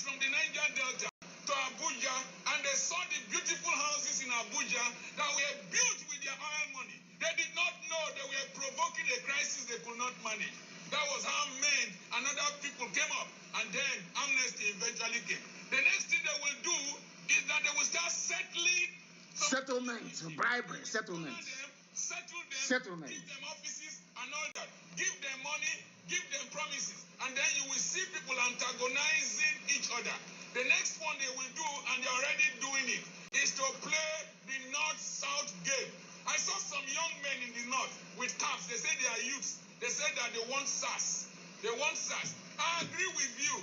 from the Niger Delta to Abuja, and they saw the beautiful houses in Abuja that were built with their oil money. They did not know they were provoking a crisis they could not manage. That was how men and other people came up, and then amnesty eventually came. The next thing they will do is that they will start settling settlements, bribery, settlements. Settle them, give them offices and all that. Give them money, give them promises, and then you will see people antagonizing each other. The next one they will do, and they're already doing it, is to play the North-South game. I saw some young men in the North with caps. They say they are youths. They say that they want SAS. They want SAS. I agree with you.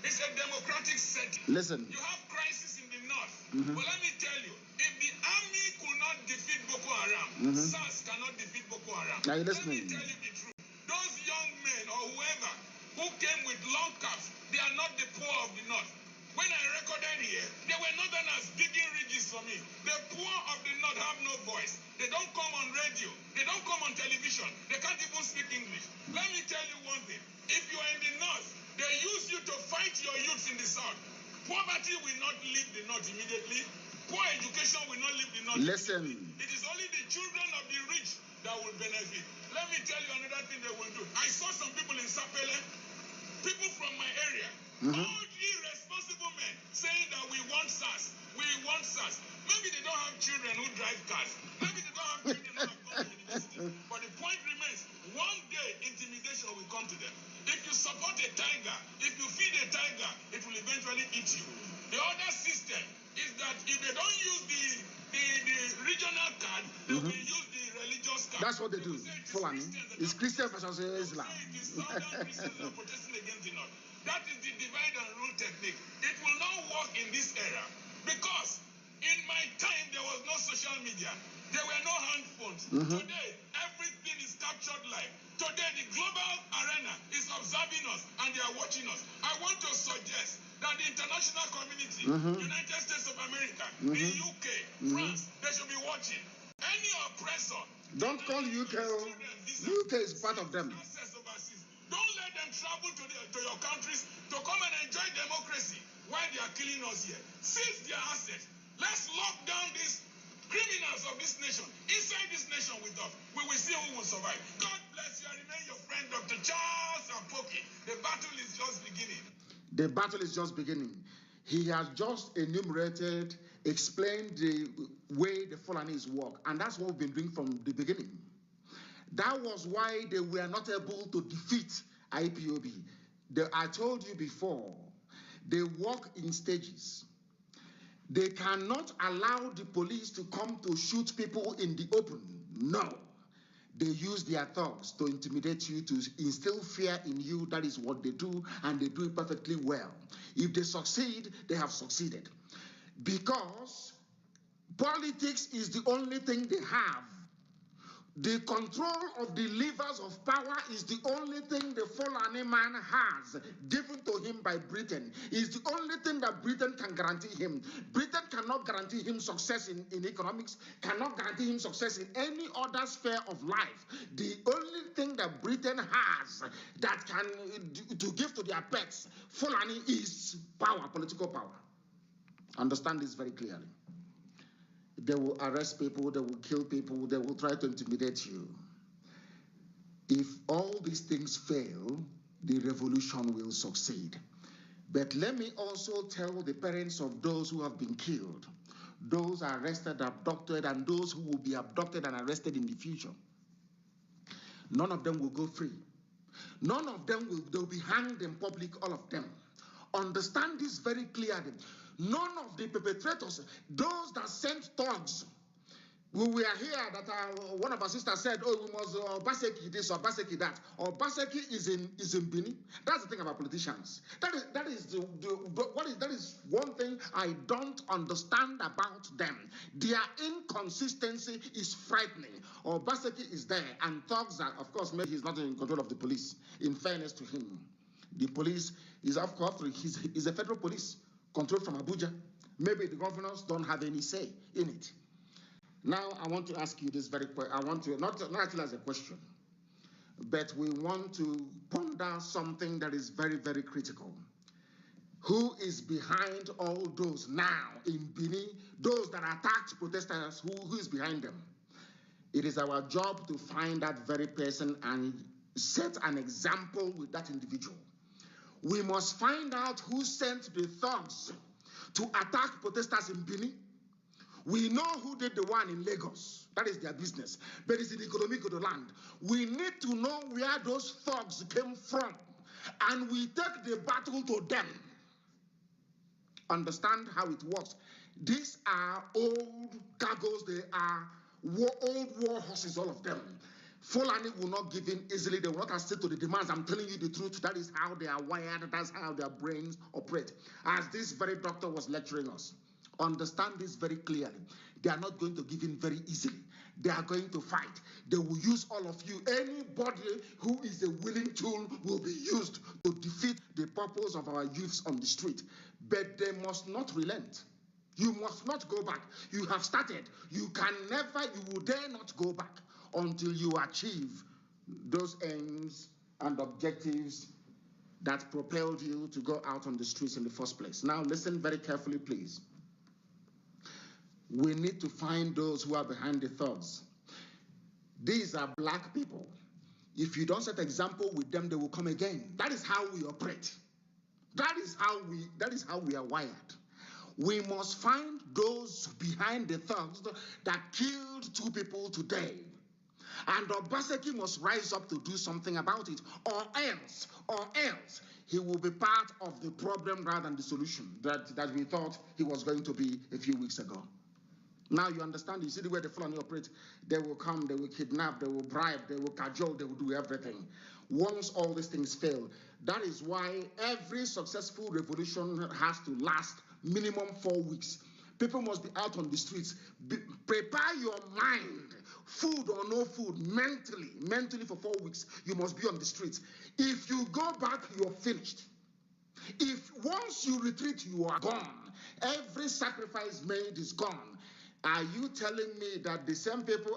It's a democratic setting. Listen. You have crisis in the North. But let me tell you, if the army could not defeat Boko Haram, SAS cannot defeat Boko Haram. Now let me tell you the truth. Those young men or whoever who came with long caps, they are not the poor of the North. When I recorded started here, there were northerners digging ridges for me. The poor of the north have no voice. They don't come on radio. They don't come on television. They can't even speak English. Let me tell you one thing. If you are in the north, they use you to fight your youths in the south. Poverty will not leave the north immediately. Poor education will not leave the north immediately. It is only the children of the rich that will benefit. Let me tell you another thing they will do. I saw some people in Sapele, people from my area, old irresponsible men saying that we want SARS. We want SARS. Maybe they don't have children who drive cars. Maybe they don't have children who have gone to university. But the point remains, one day intimidation will come to them. If you support a tiger, if you feed a tiger, it will eventually eat you. The other system is that if they don't use the regional card, they will use the religious card. That's what they do. Fulani. It's Christian versus Islam. It is southern Christians that are protesting against the north. That is the divide and rule technique. It will not work in this era because in my time there was no social media. There were no handphones. Today, everything is captured live. Today, the global arena is observing us and they are watching us. I want to suggest that the international community, United States of America, the UK, France, they should be watching. Any oppressor. Don't call UK. UK is part of them. Don't let them travel to your countries to come and enjoy democracy while they are killing us here. Seize their assets. Let's lock down these criminals of this nation inside this nation with us. We will see who will survive. God bless you. I remain your friend, Dr. Charles Apoki. The battle is just beginning. The battle is just beginning. He has just enumerated, explained the way the Fulanis work, and that's what we've been doing from the beginning. That was why they were not able to defeat IPOB. I told you before, they work in stages. They cannot allow the police to come to shoot people in the open. No. They use their thugs to intimidate you, to instill fear in you. That is what they do, and they do it perfectly well. If they succeed, they have succeeded. Because politics is the only thing they have. The control of the levers of power is the only thing the Fulani man has, given to him by Britain. Is the only thing that Britain can guarantee him. Britain cannot guarantee him success in economics, cannot guarantee him success in any other sphere of life. The only thing that Britain has that can to give to their pets, Fulani, is power, political power. Understand this very clearly. They will arrest people, they will kill people, they will try to intimidate you. If all these things fail, the revolution will succeed. But let me also tell the parents of those who have been killed, those arrested, abducted, and those who will be abducted and arrested in the future. None of them will go free. None of them they'll be hanged in public, all of them. Understand this very clearly. None of the perpetrators, those that sent thugs, we were here that one of our sisters said, oh, we must Obaseki this or Obaseki that. Obaseki is in Bini. That's the thing about politicians. That is one thing I don't understand about them. Their inconsistency is frightening. Obaseki is there, and thugs are, of course, maybe he's not in control of the police. In fairness to him, the police is, of course, he's a federal police. Controlled from Abuja. Maybe the governors don't have any say in it. Now, I want to ask you this very question. I want to, not actually as a question, but we want to ponder something that is very, very critical. Who is behind all those now in Bini, those that attacked protesters, who is behind them? It is our job to find that very person and set an example with that individual. We must find out who sent the thugs to attack protesters in Bini. We know who did the one in Lagos. That is their business. But it's in the economic of the land. We need to know where those thugs came from. And we take the battle to them. Understand how it works. These are old cargoes. They are old war horses, all of them. Fulani will not give in easily. They will not accede to the demands. I'm telling you the truth. That is how they are wired. That's how their brains operate. As this very doctor was lecturing us, understand this very clearly. They are not going to give in very easily. They are going to fight. They will use all of you. Anybody who is a willing tool will be used to defeat the purpose of our youths on the street. but they must not relent. You must not go back. You have started. You will dare not go back until you achieve those aims and objectives that propelled you to go out on the streets in the first place. Now, listen very carefully, please. We need to find those who are behind the thugs. These are black people. If you don't set example with them, they will come again. That is how we operate. That is how we are wired. We must find those behind the thugs that killed 2 people today. And Obaseki must rise up to do something about it, or else he will be part of the problem rather than the solution that we thought he was going to be a few weeks ago. Now you understand, you see the way the Fulani operate. They will come, they will kidnap, they will bribe, they will cajole, they will do everything. Once all these things fail, that is why every successful revolution has to last minimum 4 weeks. People must be out on the streets. Prepare your mind, food or no food, mentally for 4 weeks. You must be on the streets. If you go back, you're finished. If once you retreat, you are gone. Every sacrifice made is gone. Are you telling me that the same people,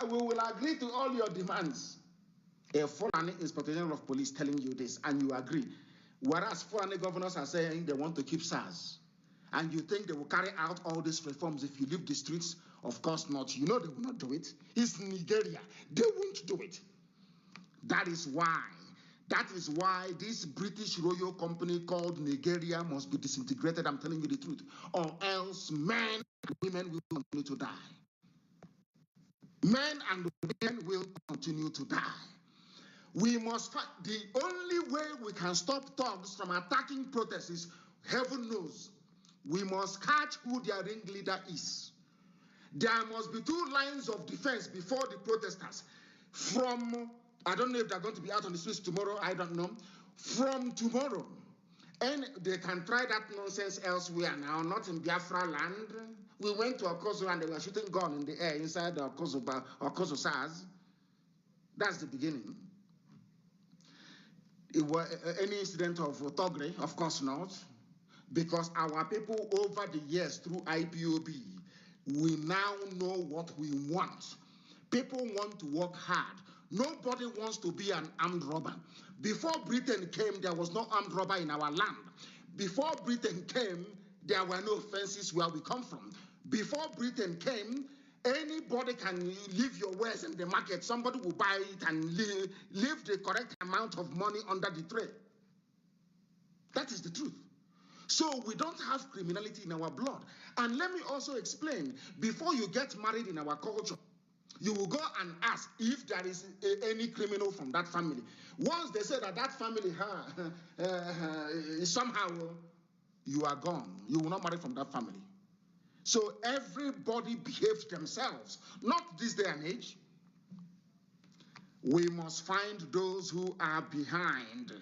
we will agree to all your demands? A Fulani Inspector General of Police telling you this, and you agree. Whereas Fulani governors are saying they want to keep SARS. And you think they will carry out all these reforms if you leave the streets? Of course not. You know they will not do it. It's Nigeria. They won't do it. That is why this British royal company called Nigeria must be disintegrated. I'm telling you the truth. Or else men and women will continue to die. Men and women will continue to die. We must fight. The only way we can stop thugs from attacking protests is, heaven knows, we must catch who their ringleader is. There must be 2 lines of defense before the protesters. From, I don't know if they're going to be out on the streets tomorrow, I don't know. From tomorrow, and they can try that nonsense elsewhere now, not in Biafra land. We went to Okozo and they were shooting gun in the air inside the Okozo SARS. That's the beginning. It was any incident of thuggery? Of course not. Because our people over the years through IPOB, we now know what we want. People want to work hard. Nobody wants to be an armed robber. Before Britain came, there was no armed robber in our land. Before Britain came, there were no fences where we come from. Before Britain came, anybody can leave your wares in the market. Somebody will buy it and leave the correct amount of money under the tray. That is the truth. So we don't have criminality in our blood. And let me also explain, before you get married in our culture, you will go and ask if there is any criminal from that family. Once they say that family somehow, you are gone. You will not marry from that family. So everybody behaves themselves, not this day and age. We must find those who are behind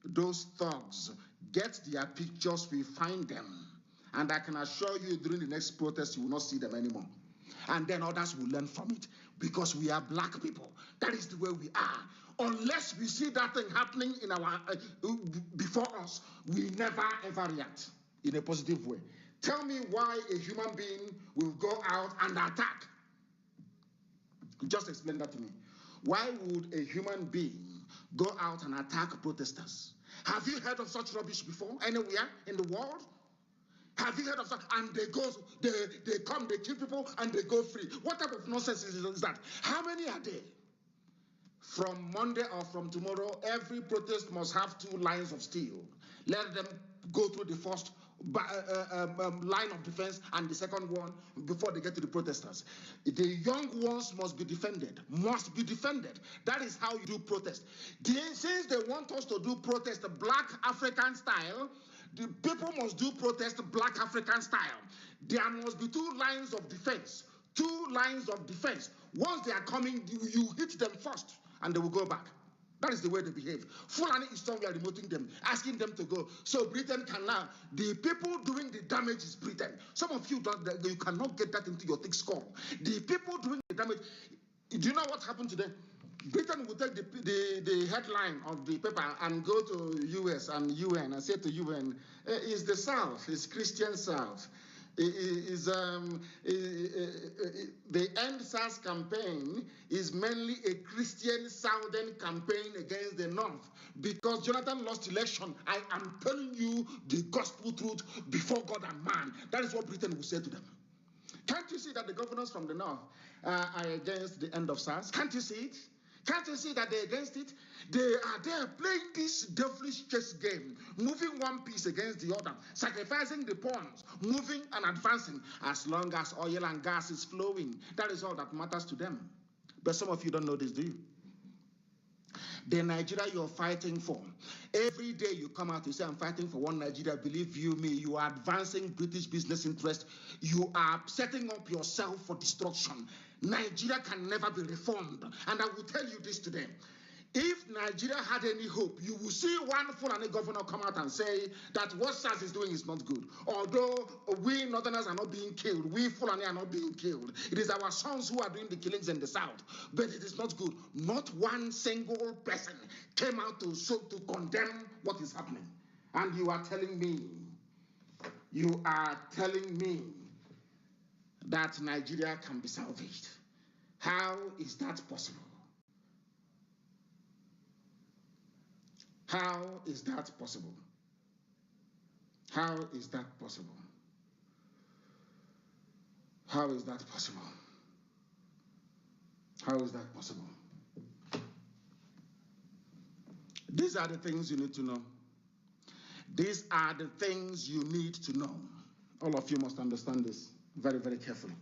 those thugs. Get their pictures, we find them. And I can assure you, during the next protest, you will not see them anymore. And then others will learn from it, because we are black people. That is the way we are. Unless we see that thing happening in our before us, we never ever react in a positive way. Tell me why a human being will go out and attack. Just explain that to me. Why would a human being go out and attack protesters? Have you heard of such rubbish before anywhere in the world? Have you heard of such? And they come, they kill people, and they go free. What type of nonsense is that? How many are there? From Monday or from tomorrow, every protest must have 2 lines of steel. Let them go through the first line of defense and the second one before they get to the protesters. The young ones must be defended. That is how you do protest. Since they want us to do protest Black African style, the people must do protest Black African style. There must be 2 lines of defense. 2 lines of defense. Once they are coming, you hit them first and they will go back. That is the way they behave. Fulani is somewhere remoting them, asking them to go. So Britain can now, the people doing the damage is Britain. Some of you you cannot get that into your thick skull. The people doing the damage, do you know what happened today? Britain will take the headline of the paper and go to US and UN and say to UN, it's the South, it's Christian South. The End SARS campaign is mainly a Christian Southern campaign against the North. Because Jonathan lost election, I am telling you the gospel truth before God and man. That is what Britain will say to them. Can't you see that the governors from the North are against the end of SARS? Can't you see it? Can't you see that they're against it? They are there playing this devilish chess game, moving one piece against the other, sacrificing the pawns, moving and advancing as long as oil and gas is flowing. That is all that matters to them. But some of you don't know this, do you? The Nigeria you're fighting for, every day you come out to say, I'm fighting for one Nigeria, believe you me, you are advancing British business interest. You are setting up yourself for destruction. Nigeria can never be reformed. And I will tell you this today. If Nigeria had any hope, you will see one Fulani governor come out and say that what SARS is doing is not good. Although we Northerners are not being killed, we Fulani are not being killed. It is our sons who are doing the killings in the South. But it is not good. Not one single person came out to condemn what is happening. And you are telling me that Nigeria can be salvaged. How is that possible? How is that possible? How is that possible? How is that possible? How is that possible? These are the things you need to know. These are the things you need to know. All of you must understand this very, very carefully.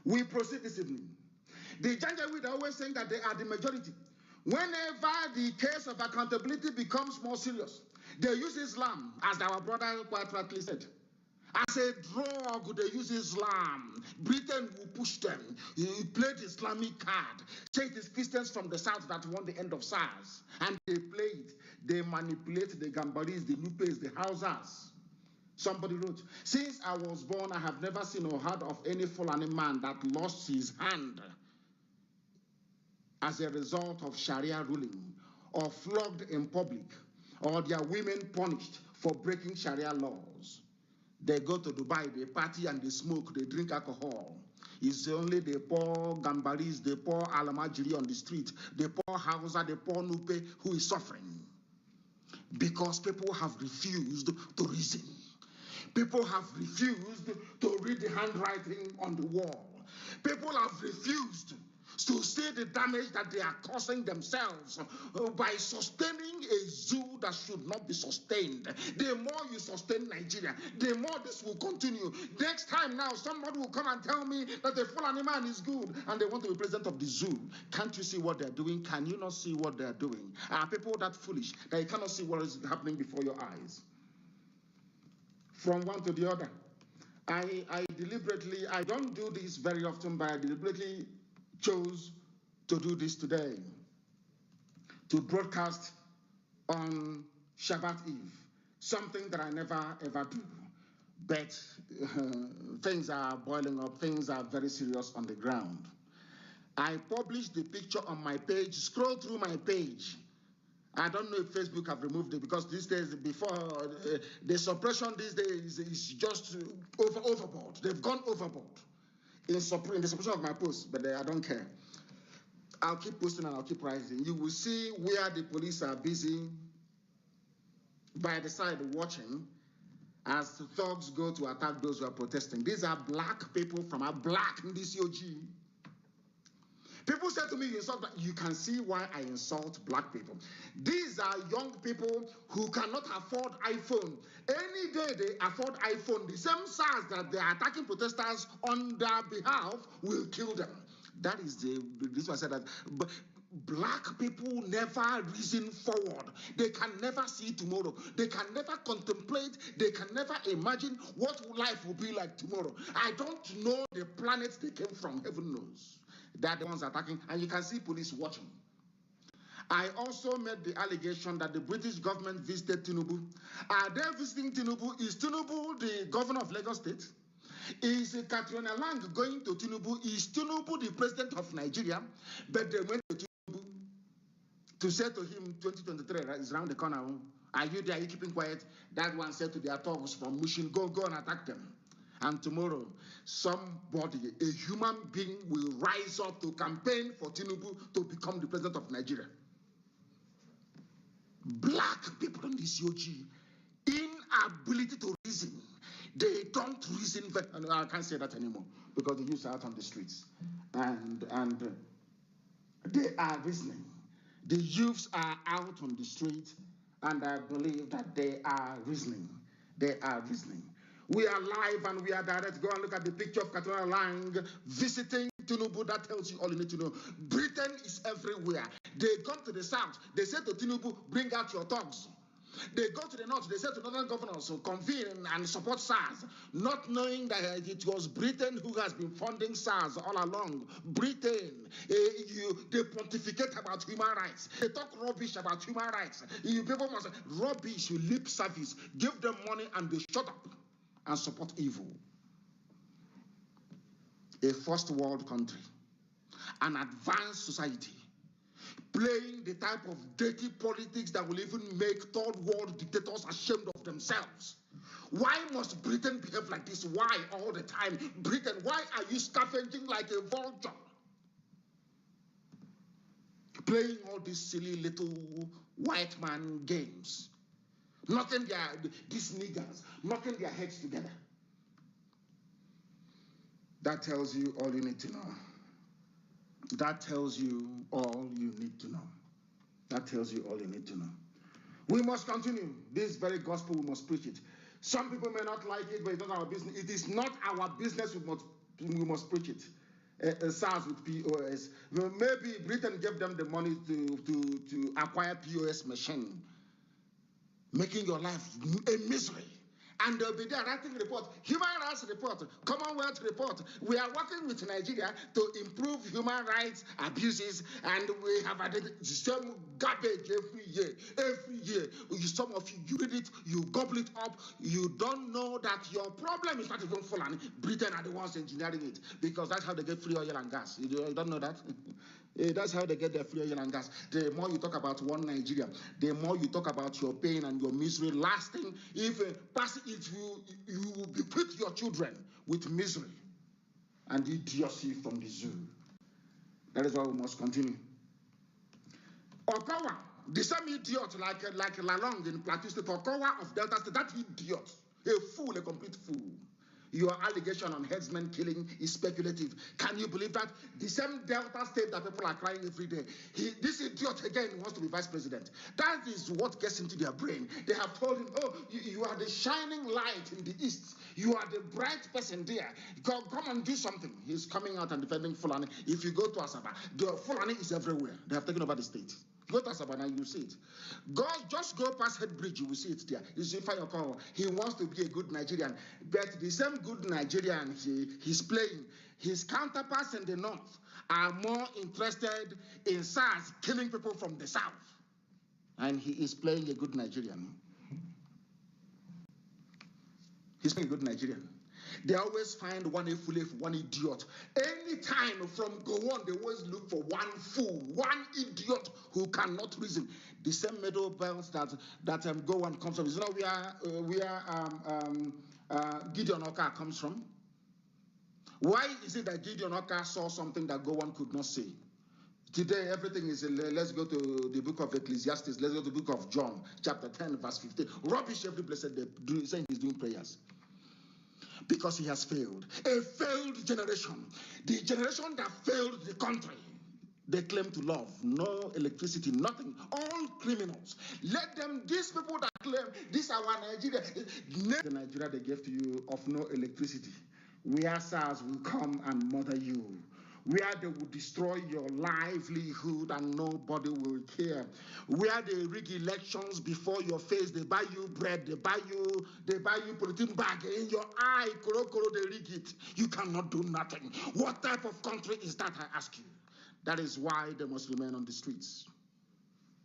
We proceed this evening. The Janjaweed are always saying that they are the majority. Whenever the case of accountability becomes more serious, they use Islam, as our brother quite rightly said. As a drug, they use Islam. Britain will push them. He played Islamic card. Say it is Christians from the South that won the end of SARS. And they play it. They manipulate the Gambaris, the Nupes, the Hausas. Somebody wrote, since I was born, I have never seen or heard of any Fulani man that lost his hand as a result of Sharia ruling, or flogged in public, or their women punished for breaking Sharia laws. They go to Dubai, they party and they smoke, they drink alcohol. It's only the poor Gambaris, the poor Alamajiri on the street, the poor Hausa, the poor Nupe who is suffering. Because people have refused to reason. People have refused to read the handwriting on the wall. People have refused to see the damage that they are causing themselves by sustaining a zoo that should not be sustained. The more you sustain Nigeria, the more this will continue. Next time now, somebody will come and tell me that the Fulani man is good and they want to be president of the zoo. Can't you see what they're doing? Can you not see what they're doing? Are people that foolish that you cannot see what is happening before your eyes? From one to the other. I deliberately, I don't do this very often, but I deliberately chose to do this today, to broadcast on Shabbat Eve, something that I never ever do. But things are boiling up, things are very serious on the ground. I published the picture on my page. Scroll through my page. I don't know if Facebook have removed it, because these days, before the suppression these days is just overboard. They've gone overboard in the suppression of my post, but I don't care. I'll keep posting and I'll keep writing. You will see where the police are busy by the side watching as the thugs go to attack those who are protesting. These are black people from a black in this OG. People say to me, you insult black. You can see why I insult black people. These are young people who cannot afford iPhone. Any day they afford iPhone, the same SARS that they are attacking protesters on their behalf will kill them. That is the reason I said that. But black people never reason forward. They can never see tomorrow. They can never contemplate. They can never imagine what life will be like tomorrow. I don't know the planets they came from. Heaven knows. They're the ones attacking, and you can see police watching. I also made the allegation that the British government visited Tinubu. Are they visiting Tinubu? Is Tinubu the governor of Lagos State? Is Katrina Lang going to Tinubu? Is Tinubu the president of Nigeria? But they went to Tinubu. to say to him, 2023 is around the corner. Are you there? Are you keeping quiet? That one said to their thugs from Mission, go and attack them. And tomorrow, somebody, a human being, will rise up to campaign for Tinubu to become the president of Nigeria. Black people in this UG, inability to reason. They don't reason. I can't say that anymore because the youths are out on the streets. And they are reasoning. The youths are out on the street, and I believe that they are reasoning. They are reasoning. We are live and we are direct. Go and look at the picture of Katrina Lang visiting Tinubu. That tells you all you need to know. Britain is everywhere. They come to the south. They say to Tinubu, bring out your thugs. They go to the north. They say to northern governors, so convene and support SARS, not knowing that it was Britain who has been funding SARS all along. Britain, they pontificate about human rights. They talk rubbish about human rights. People must rubbish, lip service. Give them money and they shut up and support evil. A first world country, an advanced society, playing the type of dirty politics that will even make third world dictators ashamed of themselves. Why must Britain behave like this? Why all the time? Britain, why are you scavenging like a vulture? Playing all these silly little white man games. Knocking these niggers, knocking their heads together. That tells you all you need to know. That tells you all you need to know. That tells you all you need to know. We must continue. This very gospel, we must preach it. Some people may not like it, but it's not our business. It is not our business. We must preach it. SARS with POS. Maybe Britain gave them the money to acquire POS machine, making your life a misery. And they'll be there writing report, human rights report, Commonwealth report. We are working with Nigeria to improve human rights abuses, and we have added the same garbage every year. Every year, some of you read it, you gobble it up. You don't know that your problem is not even Fulani. Britain are the ones engineering it, because that's how they get free oil and gas. You don't know that? That's how they get their free oil and gas. The more you talk about one Nigeria, the more you talk about your pain and your misery. Last thing, if you will bequeath your children with misery and idiocy from the zoo. That is why we must continue. Okowa, the same idiot like Lalong in Plateau State, Okowa of Delta State, that idiot, a fool, a complete fool. Your allegation on headsmen killing is speculative. Can you believe that? The same Delta State that people are crying every day. This idiot again wants to be vice president. That is what gets into their brain. They have told him, oh, you are the shining light in the east. You are the bright person there. Come and do something. He's coming out and defending Fulani. If you go to Asaba, the Fulani is everywhere. They have taken over the state. Go to Asaba and you see it. Just go past Head Bridge, you will see it there. He wants to be a good Nigerian. But the same good Nigerian he's playing, his counterparts in the north are more interested in SARS killing people from the south. And he is playing a good Nigerian. He's playing a good Nigerian. They always find one fool, one idiot. Anytime from go on, they always look for one fool, one idiot who cannot reason. The same middle belts that go on comes from. You know where Gideon Oka comes from? Why is it that Gideon Oka saw something that go on could not say? Today, everything is, let's go to the book of Ecclesiastes, let's go to the book of John, chapter 10, verse 15. Rubbish every blessed day, saying he's doing prayers. Because he has failed. A failed generation. The generation that failed the country. They claim to love. No electricity, nothing. All criminals. Let them, these people that claim, this our Nigeria. The Nigeria they gave to you of no electricity. Where SARS will come and murder you. Where they will destroy your livelihood and nobody will care. Where they rig elections before your face, they buy you bread, they buy you polythene bag in your eye, they rig it. You cannot do nothing. What type of country is that, I ask you? That is why they must remain on the streets.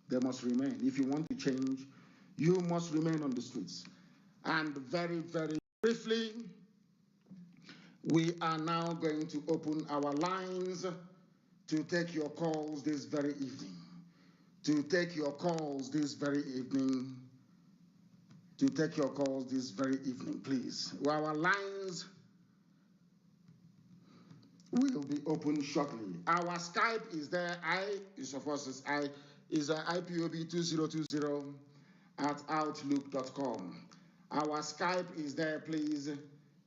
They must remain. If you want to change, you must remain on the streets. And very, very briefly, we are now going to open our lines to take your calls this very evening. to take your calls this very evening. Please. Well, our lines will be open shortly. Our Skype is there. Is IPOB2020 @outlook.com. Our Skype is there, please.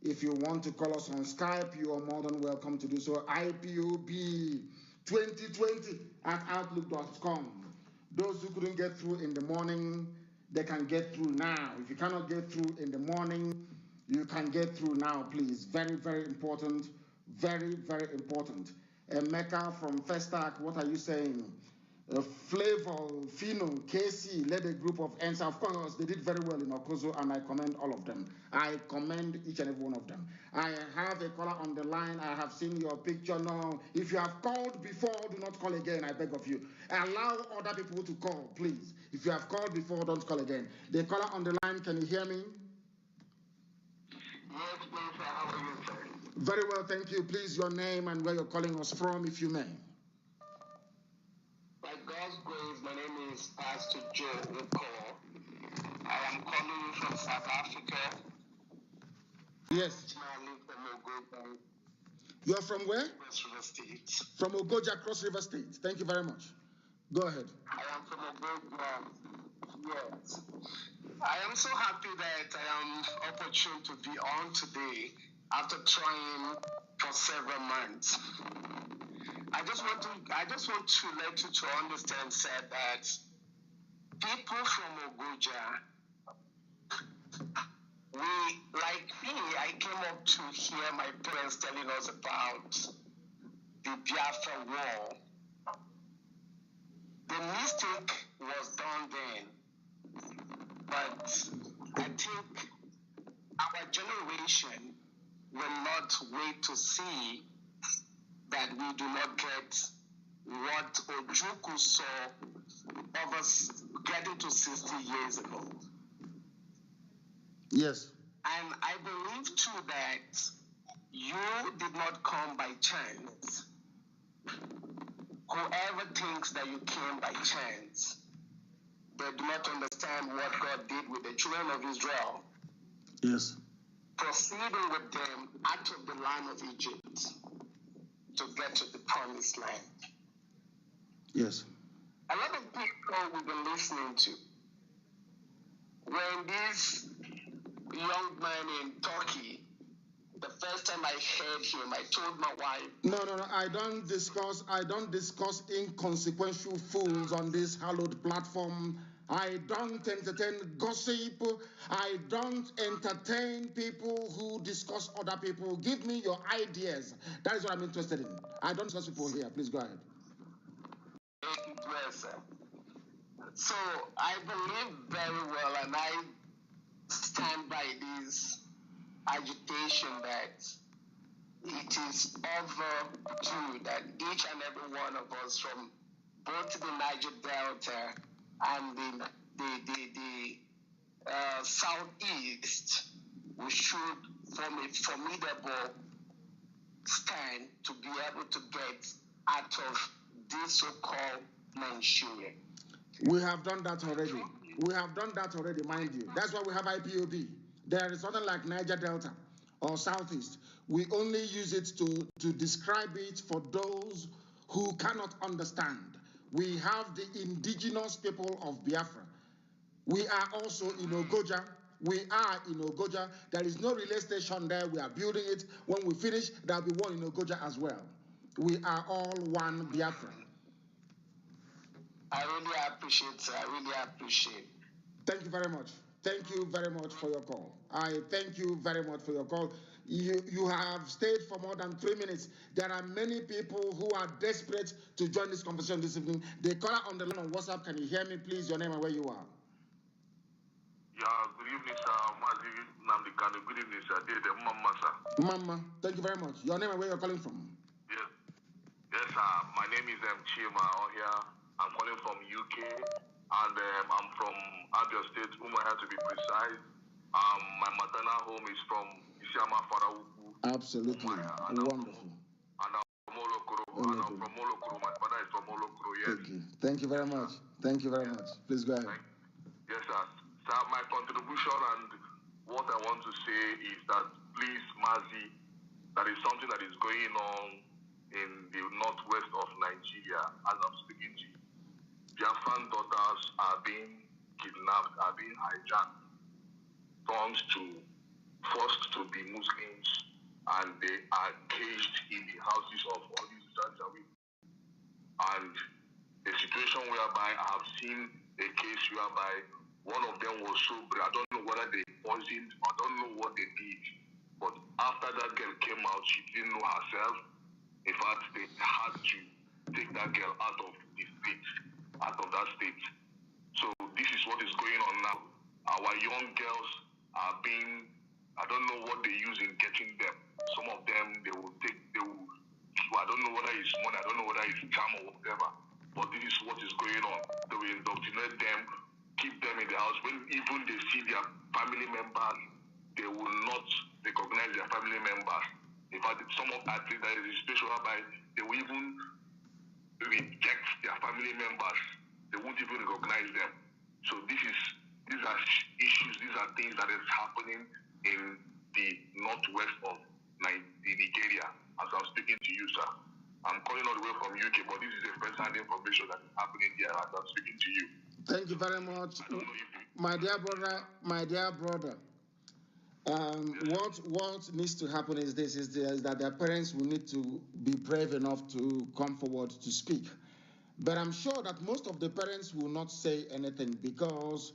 If you want to call us on Skype, you are more than welcome to do so. IPOB2020 @outlook.com. Those who couldn't get through in the morning, they can get through now. If you cannot get through in the morning, you can get through now, please. Very, very important. Very, very important. Emeka from Festac, what are you saying? Flavor, Fino, KC led a group of ends. Of course, they did very well in Okozo, and I commend all of them. I commend each and every one of them. I have a caller on the line. I have seen your picture now. If you have called before, do not call again, I beg of you. Allow other people to call, please. If you have called before, don't call again. The caller on the line, can you hear me? Yes, please. How are you, sir? Very well, thank you. Please, your name and where you're calling us from, if you may. By God's grace, my name is Pastor Joe Oko. I am calling you from South Africa. Yes. I live from Ogoja. You're from where? Cross River State. From Ogoja, Cross River State. Thank you very much. Go ahead. I am from Ogoja. Yes. I am so happy that I am opportune to be on today after trying for several months. I just want to let you to understand, sir, that people from Ogoja, I came up to hear my parents telling us about the Biafra war. The mistake was done then, but I think our generation will not wait to see that we do not get what Ojukwu saw of us getting to 60 years ago. Yes. And I believe too that you did not come by chance. Whoever thinks that you came by chance, they do not understand what God did with the children of Israel. Yes. Proceeding with them out of the land of Egypt to get to the promised land. Yes. A lot of people we've been listening to, when this young man in Turkey, the first time I heard him, I told my wife. No. I don't discuss inconsequential fools on this hallowed platform. I don't entertain gossip. I don't entertain people who discuss other people. Give me your ideas. That is what I'm interested in. I don't discuss people here. Please go ahead. Yes, sir. So I believe very well, and I stand by this agitation that it is overdue that each and every one of us, from both the Niger Delta and the southeast, we should form a formidable stand to be able to get out of this so-called Manchuria. We have done that already. Mind you. That's why we have IPOB. There is nothing like Niger Delta or Southeast. We only use it to describe it for those who cannot understand. We have the indigenous people of Biafra. We are also in Ogoja. There is no relay station there. We are building it. When we finish, there will be one in Ogoja as well. We are all one Biafra. I really appreciate, sir. I really appreciate. Thank you very much. Thank you very much for your call. I thank you very much for your call. You have stayed for more than 3 minutes. There are many people who are desperate to join this conversation this evening. The caller on the line on WhatsApp, can you hear me, please? Your name and where you are. Yeah, good evening, sir. Mazi, Nnamdi, Kanu. Good evening, sir. Mama, sir. Mama, thank you very much. Your name and where you're calling from? Yes, sir. My name is Chima here. I'm calling from UK, and I'm from Abia State, Umuahia to be precise. My maternal home is from Isiama Farauku. Absolutely. Umuahia, Wonderful. And I'm from Olokoro. And I'm from Molokro. My father is from Molokro, yes. Thank you very much. Thank you very much. Please go ahead. Yes, sir. So my contribution and what I want to say is that please, Mazi, there is something that is going on in the northwest of Nigeria as I'm speaking to you. Biafran daughters are being kidnapped, are being hijacked, forced to be Muslims, and they are caged in the houses of all these Janjaweed. And a situation whereby I have seen a case whereby one of them was so brave. I don't know whether they poisoned, I don't know what they did. But after that girl came out, she didn't know herself. In fact, they had to take that girl out of the state, out of that state. So this is what is going on now. Our young girls are being, I don't know what they use in getting them. Some of them, I don't know whether it's money, I don't know whether it's charm or whatever. But this is what is going on. They will indoctrinate them, keep them in the house. When even they see their family members, they will not recognize their family members. In fact, some of that, there is a situation whereby they will even reject their family members. They won't even recognize them. So these are issues, these are things that is happening in the northwest of Nigeria as I'm speaking to you, sir. I'm calling all the way from UK, but this is a first-hand information that is happening here as I'm speaking to you. Thank you very much. My dear brother, what needs to happen is that their parents will need to be brave enough to come forward to speak. But I'm sure that most of the parents will not say anything because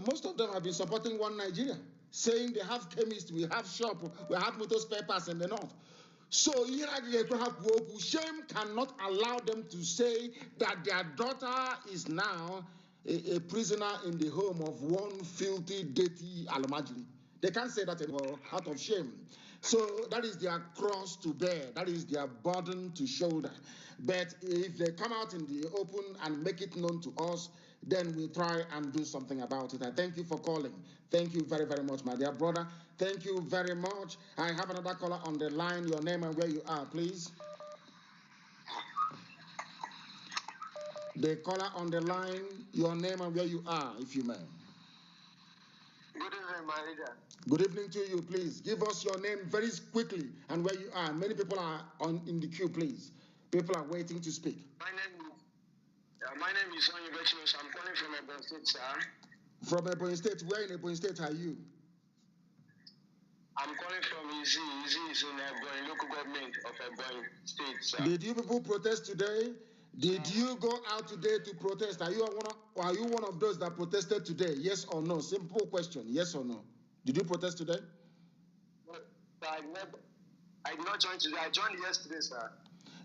most of them have been supporting One Nigeria, saying they have chemists, we have shop, we have motor spare parts in the north. So shame cannot allow them to say that their daughter is now a prisoner in the home of one filthy, dirty Almajiri. They can't say that anymore out of shame. So that is their cross to bear. That is their burden to shoulder. But if they come out in the open and make it known to us, then we'll try and do something about it. I thank you for calling. Thank you very, very much, my dear brother. Thank you very much. I have another caller on the line. Your name and where you are, please. The caller on the line, your name and where you are, if you may. Good evening, my leader. Good evening to you, please. Give us your name very quickly and where you are. Many people are in the queue, please. People are waiting to speak. My name is Sonny Betchios. I'm calling from Ebony State, sir. From Ebony State? Where in Ebony State are you? I'm calling from Izi. Izi is in Ebony, local government of Ebony State, sir. Did you people protest today? Did you go out today to protest? Are you one of those that protested today? Yes or no? Simple question. Yes or no? Did you protest today? I did not join today. I joined yesterday, sir.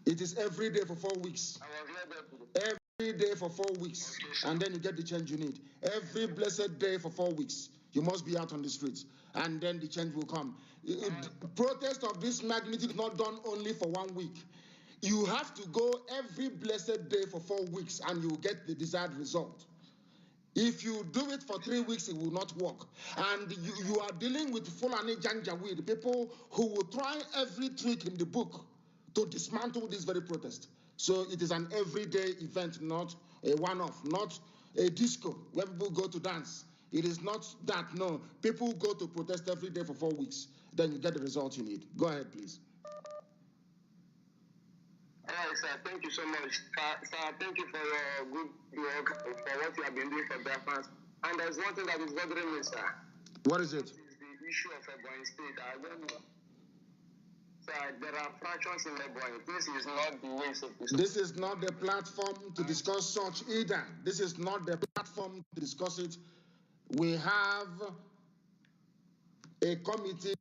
It is every day for 4 weeks. I was there every day for 4 weeks. Okay, and then you get the change you need. Every blessed day for 4 weeks. You must be out on the streets. And then the change will come. Protest of this magnitude is not done only for 1 week. You have to go every blessed day for 4 weeks and you will get the desired result. If you do it for 3 weeks, it will not work. And you are dealing with Fulani Janjaweed, people who will try every trick in the book to dismantle this very protest. So it is an everyday event, not a one-off, not a disco where people go to dance. It is not that, no. People go to protest every day for 4 weeks. Then you get the result you need. Go ahead, please. All right, sir. Thank you so much. Sir, thank you for your good work, for what you have been doing for Biafrans. And there's one thing that is bothering me, sir. What is it? This is the issue of Ebony State. I don't know. Sir, there are fractions in Ebony. This is not the way so This is not the platform to discuss such either. This is not the platform to discuss it. We have a committee.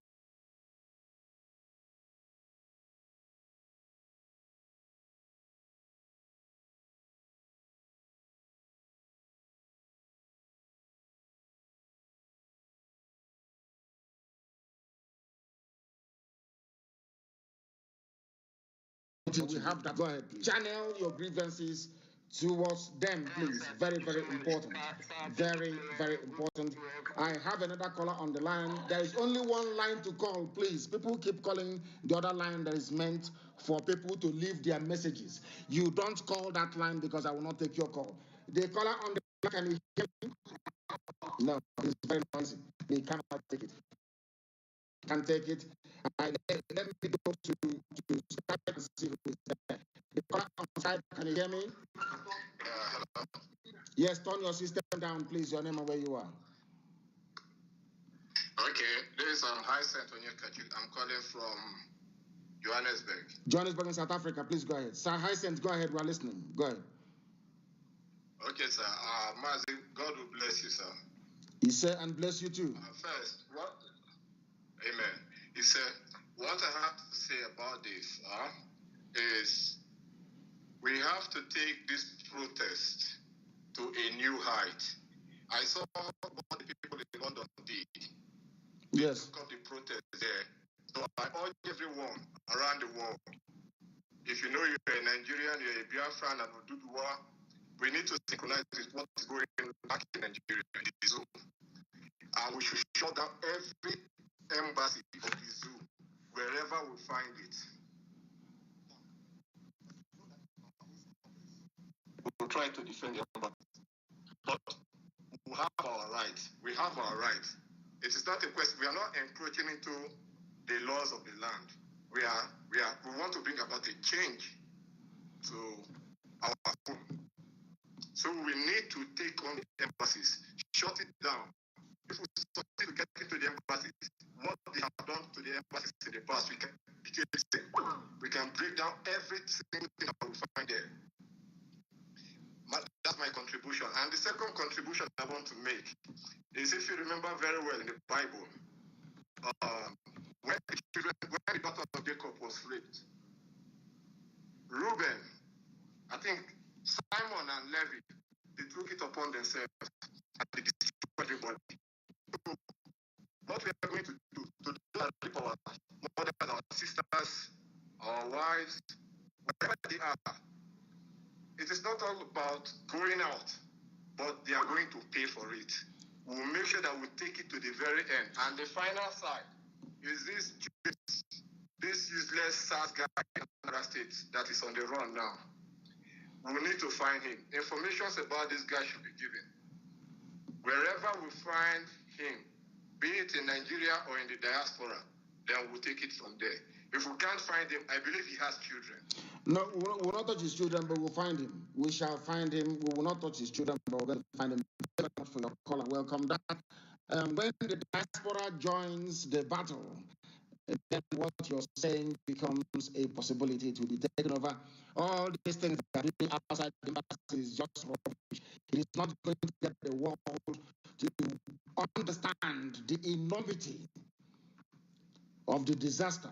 We have that. Go ahead, please. Channel your grievances towards them, please. Very, very important. Very, very important. I have another caller on the line. There is only one line to call, please. People keep calling the other line that is meant for people to leave their messages. You don't call that line because I will not take your call. The caller on the line, can you hear me? No, it's very noisy. They cannot take it. Can take it. Let me go to Skype and see who is there. The caller on Skype, can you hear me? Hello. Yes, turn your system down, please. Your name and where you are. Okay, this is Hyacinth Onyekachi. I'm calling from Johannesburg. Johannesburg in South Africa. Please go ahead. Sir Hyacinth, go ahead. We're listening. Go ahead. Okay, sir. Mazi, God will bless you, sir. He said, and bless you too. First, what? Amen. He said, what I have to say about this is we have to take this protest to a new height. I saw what the people in London did. Yes. They took up the protest there. So I urge everyone around the world, if you know you're a Nigerian, you're a Biafran and Oduduwa, we need to synchronize with what is going back in Nigeria, the zoo. And we should shut down every embassy of the zoo, wherever we find it. We'll try to defend the embassy. But we have our rights. We have our rights. It is not a question. We are not encroaching into the laws of the land. We want to bring about a change to our home. So we need to take on the embassies, shut it down. If we succeed to get into the embassies, what they have done to the embassies in the past, we can break down every single thing that we find there. That's my contribution. And the second contribution I want to make is, if you remember very well in the Bible, when the daughter of Jacob was raped, Reuben, I think Simon and Levi, they took it upon themselves and they destroyed everybody. So what we are going to do to help our mothers, our sisters, our wives, wherever they are, it is not all about going out, but they are going to pay for it. We'll make sure that we take it to the very end. And the final side is this useless SARS guy in another state that is on the run now. We need to find him. Information about this guy should be given. Wherever we find him, be it in Nigeria or in the diaspora, then we'll take it from there. If we can't find him, I believe he has children. No, we'll not touch his children, but we'll find him. We shall find him. We will not touch his children, but we're going to find him. Thank you very much for your call and welcome that. When the diaspora joins the battle, then what you're saying becomes a possibility to be taken over. All these things that are doing outside the embassy is just rubbish. It is not going to get the world to understand the enormity of the disaster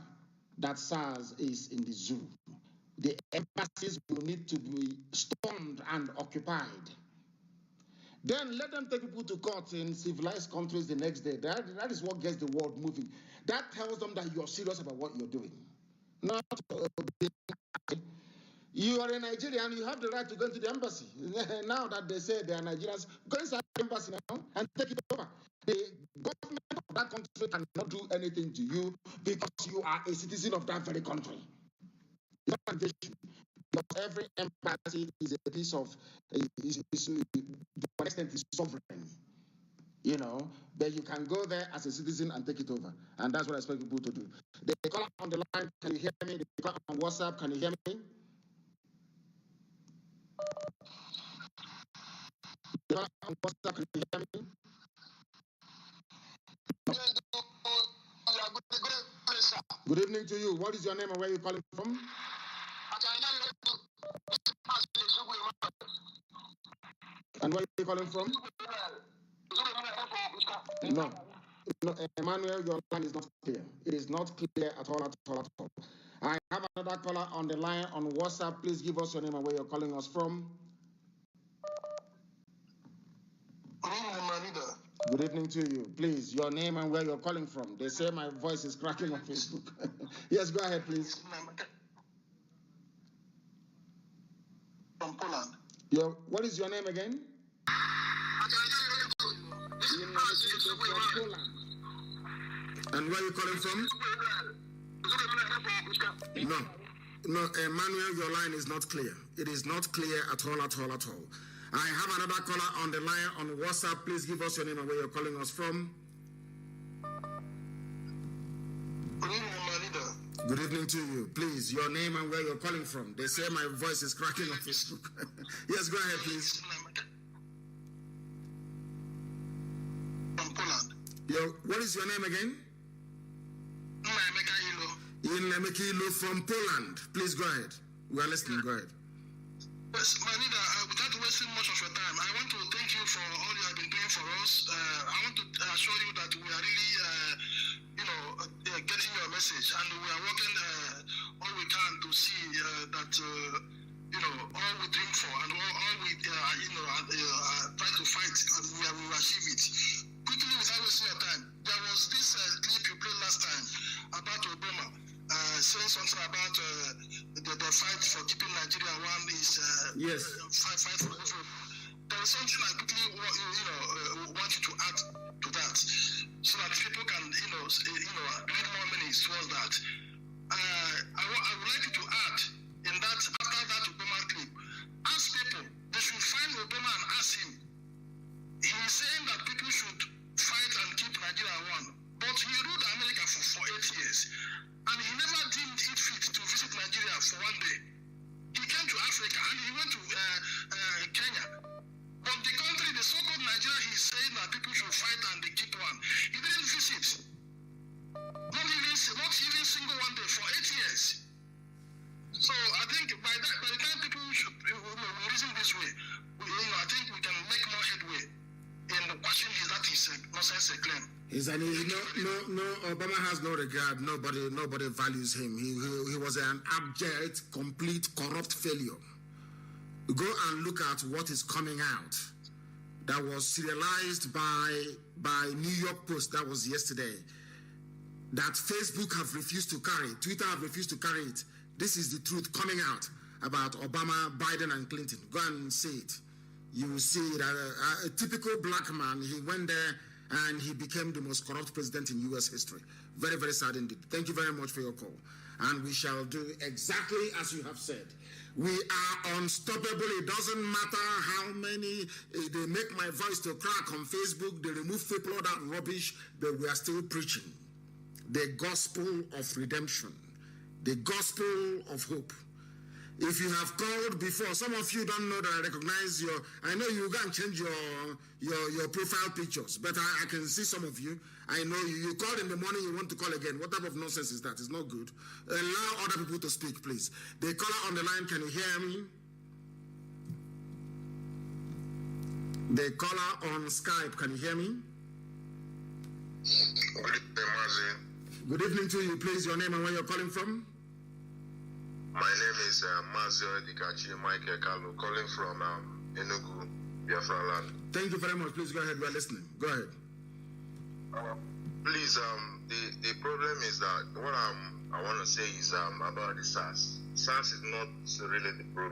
that SARS is in the zoo. The embassies will need to be stormed and occupied. Then let them take people to court in civilized countries the next day. That is what gets the world moving. That tells them that you're serious about what you're doing. Not you are a Nigerian, you have the right to go into the embassy. Now that they say they are Nigerians, go inside the embassy now and take it over. The government of that country cannot do anything to you because you are a citizen of that very country. Because every embassy is a piece of, to an extent, is sovereign. You know, but you can go there as a citizen and take it over. And that's what I expect people to do. They call on the line, can you hear me? They call on WhatsApp, can you hear me? They call on WhatsApp, can you hear me? Good evening to you. What is your name and where are you calling from? And where are you calling from? No, Emmanuel, your line is not clear. It is not clear at all, at all, at all. I have another caller on the line on WhatsApp. Please give us your name and where you're calling us from. Good evening to you. Please, your name and where you're calling from. They say my voice is cracking on Facebook. Yes, go ahead, please. From Poland. What is your name again? From Poland. And where are you calling from? No, Emmanuel, your line is not clear. It is not clear at all. I have another caller on the line on WhatsApp. Please give us your name and where you're calling us from. Good evening to you. Please, your name and where you're calling from. They say my voice is cracking on Facebook. Yes, go ahead, please. From Poland. What is your name again? Nnamdi from Poland. Please go ahead. We are listening. Go ahead. Yes, my leader, without wasting much of your time, I want to thank you for all you have been doing for us. I want to assure you that we are really, getting your message, and we are working all we can to see that, all we dream for and all we, try to fight, and we will achieve it. Quickly, without wasting your time, there was this clip you played last time about Obama. Saying something about the fight for keeping Nigeria one is yes. Fight for everyone. There is something I quickly want you to add to that, so that people can give more minutes towards that. I would like you to add in that after that Obama clip, ask people they should find Obama and ask him. He is saying that people should fight and keep Nigeria one, but he ruled America for 8 years. And he never deemed it fit to visit Nigeria for one day. He came to Africa and he went to Kenya. But the country, the so-called Nigeria, he's saying that people should fight and they keep one. He didn't visit. Not even single one day for 8 years. So I think by the time people should reason this way, I think we can make more headway in watching his nonsense claim. Obama has no regard. Nobody values him. He was an abject, complete, corrupt failure. Go and look at what is coming out. That was serialized by New York Post. That was yesterday. That Facebook have refused to carry. Twitter have refused to carry it. This is the truth coming out about Obama, Biden, and Clinton. Go and see it. You will see that a typical black man, he went there and he became the most corrupt president in U.S. history. Very, very sad indeed. Thank you very much for your call. And we shall do exactly as you have said. We are unstoppable. It doesn't matter how many, they make my voice to crack on Facebook, they remove people, all that rubbish, but we are still preaching the gospel of redemption, the gospel of hope. If you have called before, some of you don't know that I recognize I know you can change your profile pictures, but I can see some of you. I know you called in the morning, you want to call again. What type of nonsense is that? It's not good. Allow other people to speak, please. The caller on the line, can you hear me? The caller on Skype, can you hear me? Good evening, Mazi. Good evening to you. Please, your name and where you're calling from? My name is Mazi Michael Kanu, calling from Enugu, Biafra land. Thank you very much. Please go ahead. We are listening. Go ahead. Please, the problem is that what I want to say is about the SARS. SARS is not really the problem.